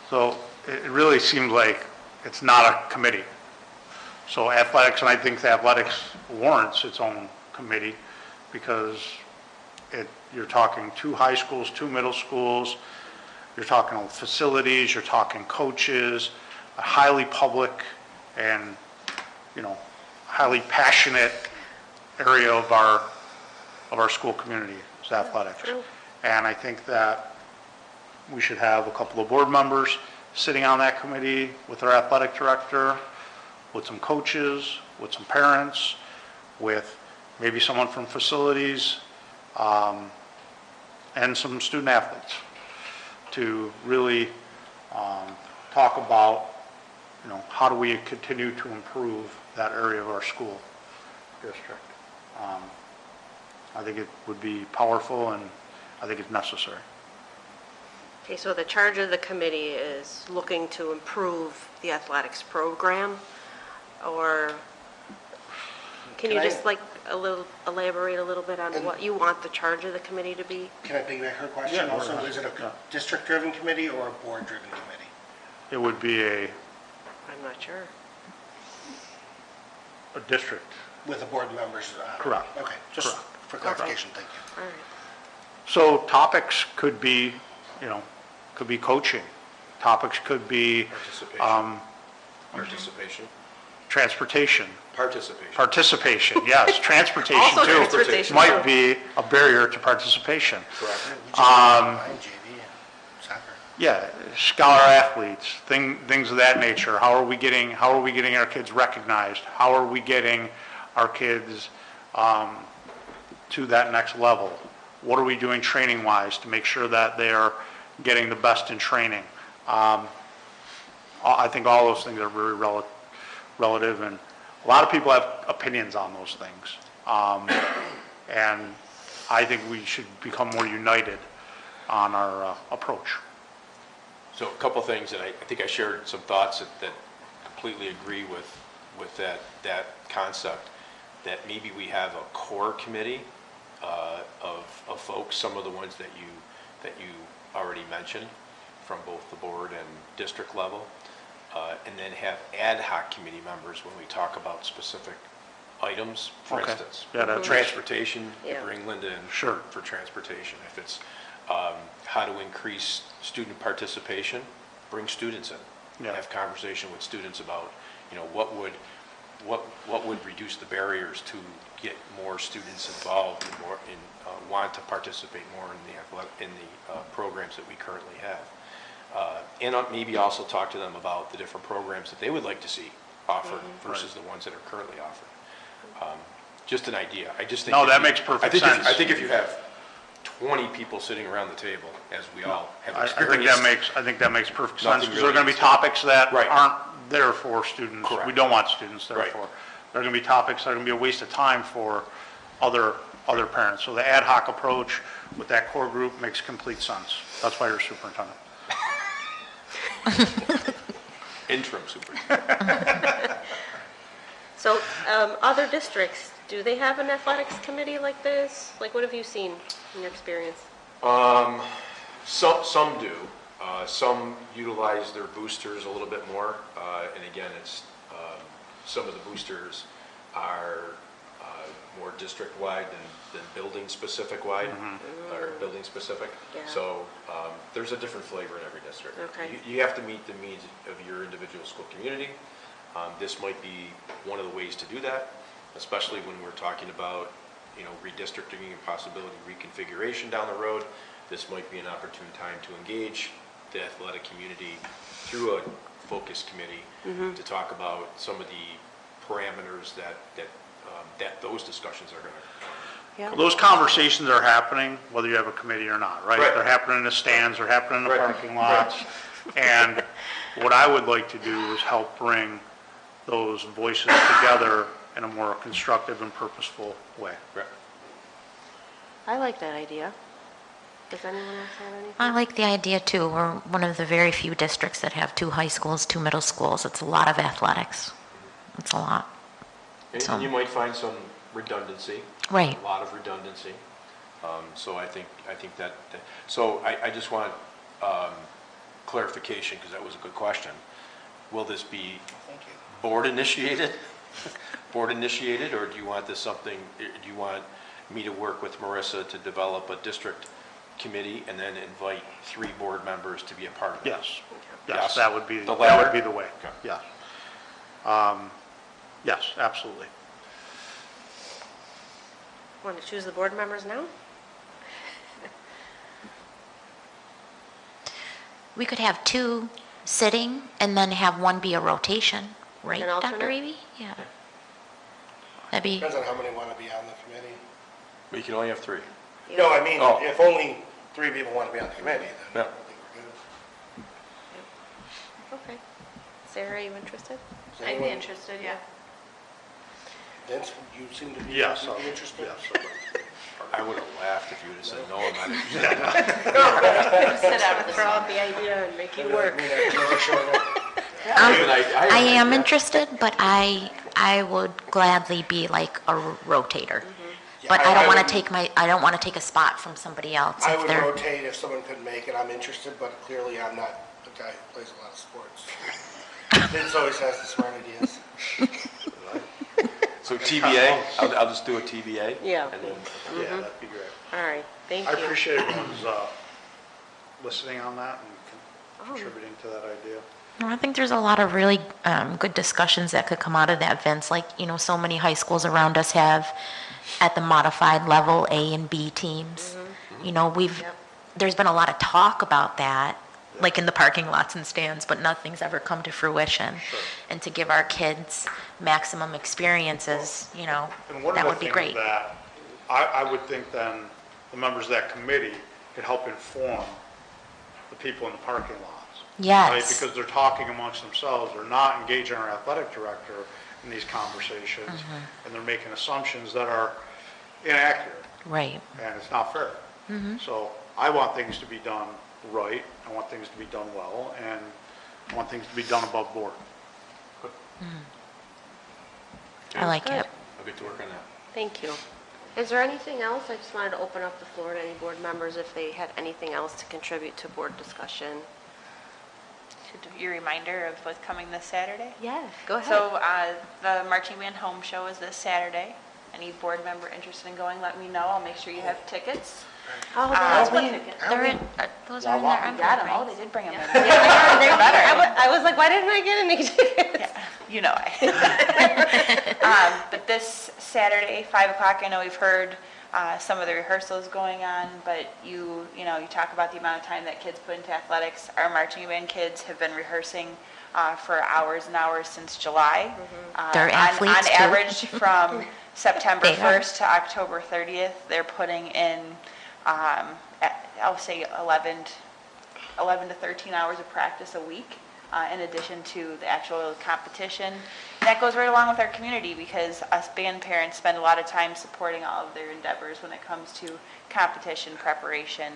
So it really seemed like it's not a committee. So athletics, and I think the athletics warrants its own committee, because you're talking 2 high schools, 2 middle schools, you're talking facilities, you're talking coaches, a highly public and, highly passionate area of our school community is athletics. And I think that we should have a couple of board members sitting on that committee with our athletic director, with some coaches, with some parents, with maybe someone from facilities, and some student athletes, to really talk about, how do we continue to improve that area of our school district. I think it would be powerful, and I think it's necessary. Okay, so the charge of the committee is looking to improve the athletics program, or can you just elaborate a little bit on what you want the charge of the committee to be? Can I piggyback her question Yeah, also? sure. Is it a district-driven committee or a board-driven committee? It would be a I'm not sure. district. With the board members? Correct. Okay, just Correct. for clarification, thank you. All right. So topics could be, could be coaching. Topics could be Participation. transportation. Participation. Yes, transportation Also too. transportation, Might too. be a barrier to participation. Correct. We just combined JV and soccer. Yeah, scholar athletes, things of that nature. How are we getting our kids recognized? How are we getting our kids to that next level? What are we doing training-wise to make sure that they are getting the best in training? I think all those things are very relative, and a lot of people have opinions on those things. And I think we should become more united on our approach. So a couple things that I think I shared some thoughts that completely agree with with that concept, that maybe we have a core committee of folks, some of the ones that you already mentioned from both the board and district level, and then have ad hoc committee members when we talk about specific items. For Okay. instance, Yeah, that makes- transportation, you Yeah. bring Linda in Sure. for transportation. If it's how to increase student participation, bring students in. Yeah. Have conversation with students about, what would reduce the barriers to get more students involved and want to participate more in the programs that we currently have. And maybe also talk to them about the different programs that they would like to see offered versus the ones that are currently offered. Just an idea. I just think. No, that makes perfect sense. I think if you have 20 people sitting around the table, as we all have I experienced. think that makes perfect sense, Nothing because there are really going to be is- topics that Right. aren't there for students. Correct. We don't want students there Right. for. There are going to be topics that are going to be a waste of time for other parents. So the ad hoc approach with that core group makes complete sense. That's why you're superintendent. Interim superintendent. So, other districts, do they have an athletics committee like this? Like, what have you seen in your experience? Some do. Some utilize their boosters a little bit more. And again, it's, some of the boosters are more district-wide than building-specific wide, or building-specific. Yeah. So there's a different flavor in every district. Okay. You have to meet the needs of your individual school community. This might be one of the ways to do that, especially when we're talking about, redistricting and possibility reconfiguration down the road. This might be an opportune time to engage the athletic community through a focus committee to talk about some of the parameters that those discussions are going to. Yeah. Those conversations are happening, whether you have a committee or not, right? Right. They're happening in the stands, they're happening in the Right. parking lots. And what I would like to do is help bring those voices together in a more constructive and purposeful way. Right. I like that idea. Does anyone else have anything? I like the idea too. We're one of the very few districts that have 2 high schools, 2 middle schools. It's a lot of athletics. It's a lot. So- And you might find some redundancy. Right. A lot of redundancy. So I think so I just want clarification, because that was a good question. Will this be board initiated? Board initiated, or do you want do you want me to work with Marissa to develop a district committee and then invite 3 board members to be a part of it? Yes, Yes? yes, that would be The the latter? way, Okay. yes. Yes, absolutely. Want to choose the board members now? We could have 2 sitting and then have 1 be a rotation, right, An Dr. alternate? Eby? Yeah. That'd be, Depends on how many want to be on the committee. We can only have 3. No, I mean, Oh. if only 3 people want to be on the committee, then Yeah. I think we're good. Okay. Sarah, are you interested? Is I'd be anyone- interested, yeah. Vince, you seem to be Yes, you'd be interested? yes. I would have laughed if you would have said, no, I'm not interested. Sit out of the Throw out the idea and make you I work. mean, I've shown up. I am interested, but I would gladly be like a rotator. But Yeah, I don't want would- to I don't want to take a spot from somebody else. I if would they're- rotate if someone couldn't make it. I'm interested, but clearly I'm not a guy who plays a lot of sports. Vince always has the smart ideas. So TBA, I'll just do a TBA? Yeah. And then, Yeah, that'd be great. All right, thank I you. appreciate everyone's listening on that and contributing to that idea. No, I think there's a lot of really good discussions that could come out of that, Vince. Like, so many high schools around us have, at the modified level, A and B teams. There's been a lot of talk about that, like in the parking lots and stands, but nothing's ever come to fruition. And to give our kids maximum experiences, And one that of would the be things great. that, I would think then, the members of that committee could help inform the people in the parking lots. Right? Yes. Because they're talking amongst themselves, they're not engaging our athletic director in these conversations, Mm-hmm. and they're making assumptions that are inaccurate, Right. and it's not fair. So I want things to be done right, I want things to be done well, and I want things to be done above board. I like it. I'll get to work on that. Thank you. Is there anything else? I just wanted to open up the floor to any board members if they had anything else to contribute to board discussion. Your reminder of what's coming this Saturday? Yeah, go ahead. So the Marching Band Home Show is this Saturday. Any board member interested in going, let me know. I'll make sure you have tickets. Oh, that's what They're in, those are in their envelope, Got them. Oh, right? they did bring them in. Yeah, They're better. I was like, why didn't I get any tickets? Yeah, you know I. But this Saturday, 5 o'clock, I know we've heard some of the rehearsals going on, but you talk about the amount of time that kids put into athletics. Our marching band kids have been rehearsing for hours and hours since July. They're athletes, On too. average, from September They are. 1st to October 30th, they're putting in, I'll say 11 to 13 hours of practice a week, in addition to the actual competition. And that goes right along with our community because us band parents spend a lot of time supporting all of their endeavors when it comes to competition preparation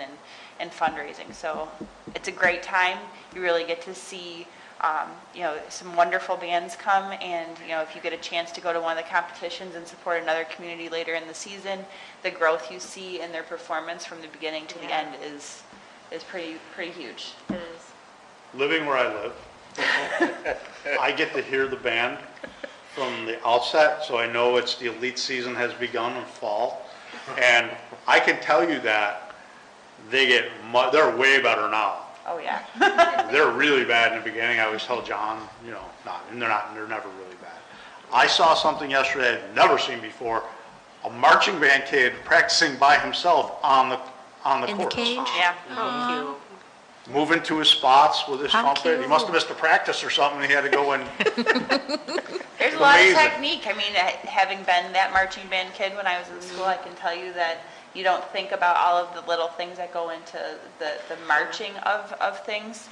and fundraising. So it's a great time. You really get to see some wonderful bands come, and if you get a chance to go to one of the competitions and support another community later in the season, the growth you see in their performance from the beginning to the end is pretty huge. It is. Living where I live, I get to hear the band from the outset, so I know the elite season has begun in fall. And I can tell you that they're way better now. Oh, yeah. They're really bad in the beginning. I always tell John, they're never really bad. I saw something yesterday I'd never seen before, a marching band kid practicing by himself on the In the course. cage? Yeah. How cute. Moving to his spots with his How trumpet. He must have missed a practice or something. He had to go and There's a lot of Amazing. technique. I mean, having been that marching band kid when I was in school, I can tell you that you don't think about all of the little things that go into the marching of things.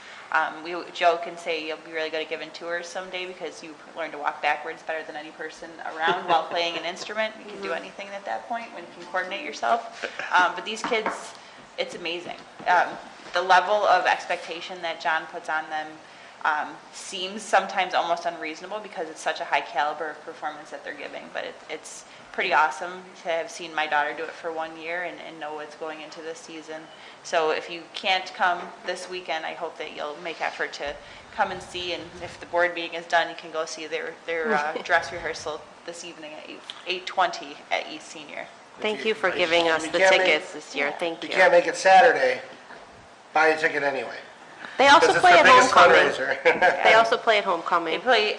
We joke and say you'll be really good at giving tours someday because you learn to walk backwards better than any person around while playing an instrument. You can do anything at that point when you can coordinate yourself. But these kids, it's amazing. The level of expectation that John puts on them seems sometimes almost unreasonable because it's such a high caliber of performance that they're giving, but it's pretty awesome to have seen my daughter do it for 1 year and know what's going into this season. So if you can't come this weekend, I hope that you'll make effort to come and see, and if the board meeting is done, you can go see their dress rehearsal this evening at 8:20 at East Senior. Thank you for giving us You the can't make- tickets this year. Thank You you. can't make it Saturday, buy a ticket anyway. They also Because it's play the at biggest homecoming. fundraiser. They also play at They homecoming. play,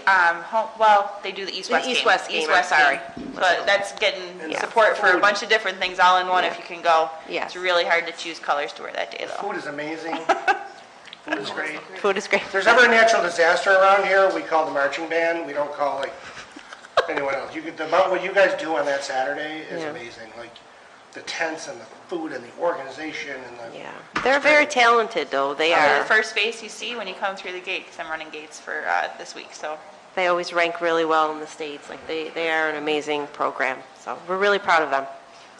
they do the East-West The game. East-West game, I'm East-West sorry. game. But that's getting Yeah. support for a bunch of different things all in one if Yeah. you can go. Yes. It's really hard to choose colors to wear that day, though. Food is amazing. Food is great. Food is great. If there's ever a natural disaster around here, we call the marching band. We don't call anyone else. What you guys do on that Saturday is Yeah. amazing. Like the tents and the food and the organization and the. Yeah. They're very talented, though. They They're are. the first face you see when you come through the gate, because I'm running gates for this week, so. They always rank really well in the States. Like, they are an amazing program. So we're really proud of them.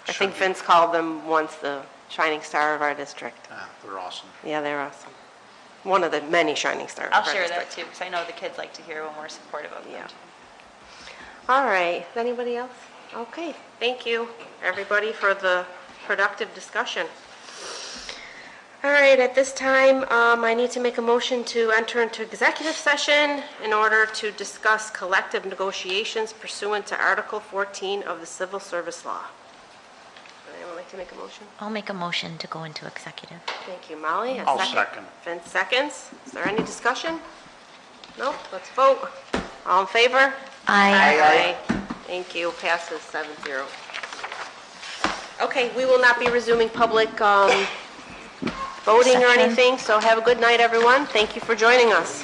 I think Vince called them once the shining star of our district. they're awesome. Yeah, they're awesome. One of the many shining stars I'll of our share district. that too, because I know the kids like to hear when we're supportive of them. Yeah. All right. Anybody else? Okay. Thank you, everybody, for the productive discussion. All right, at this time, I need to make a motion to enter into executive session in order to discuss collective negotiations pursuant to Article 14 of the Civil Service Law. Would anyone like to make a motion? I'll make a motion to go into executive. Thank you, Molly. A I'll second. Vince seconds. Is there any discussion? No? Let's vote. All in favor? Aye. Thank you. Passes 7-0. Okay, we will not be resuming public voting or Session. anything, so have a good night, everyone. Thank you for joining us.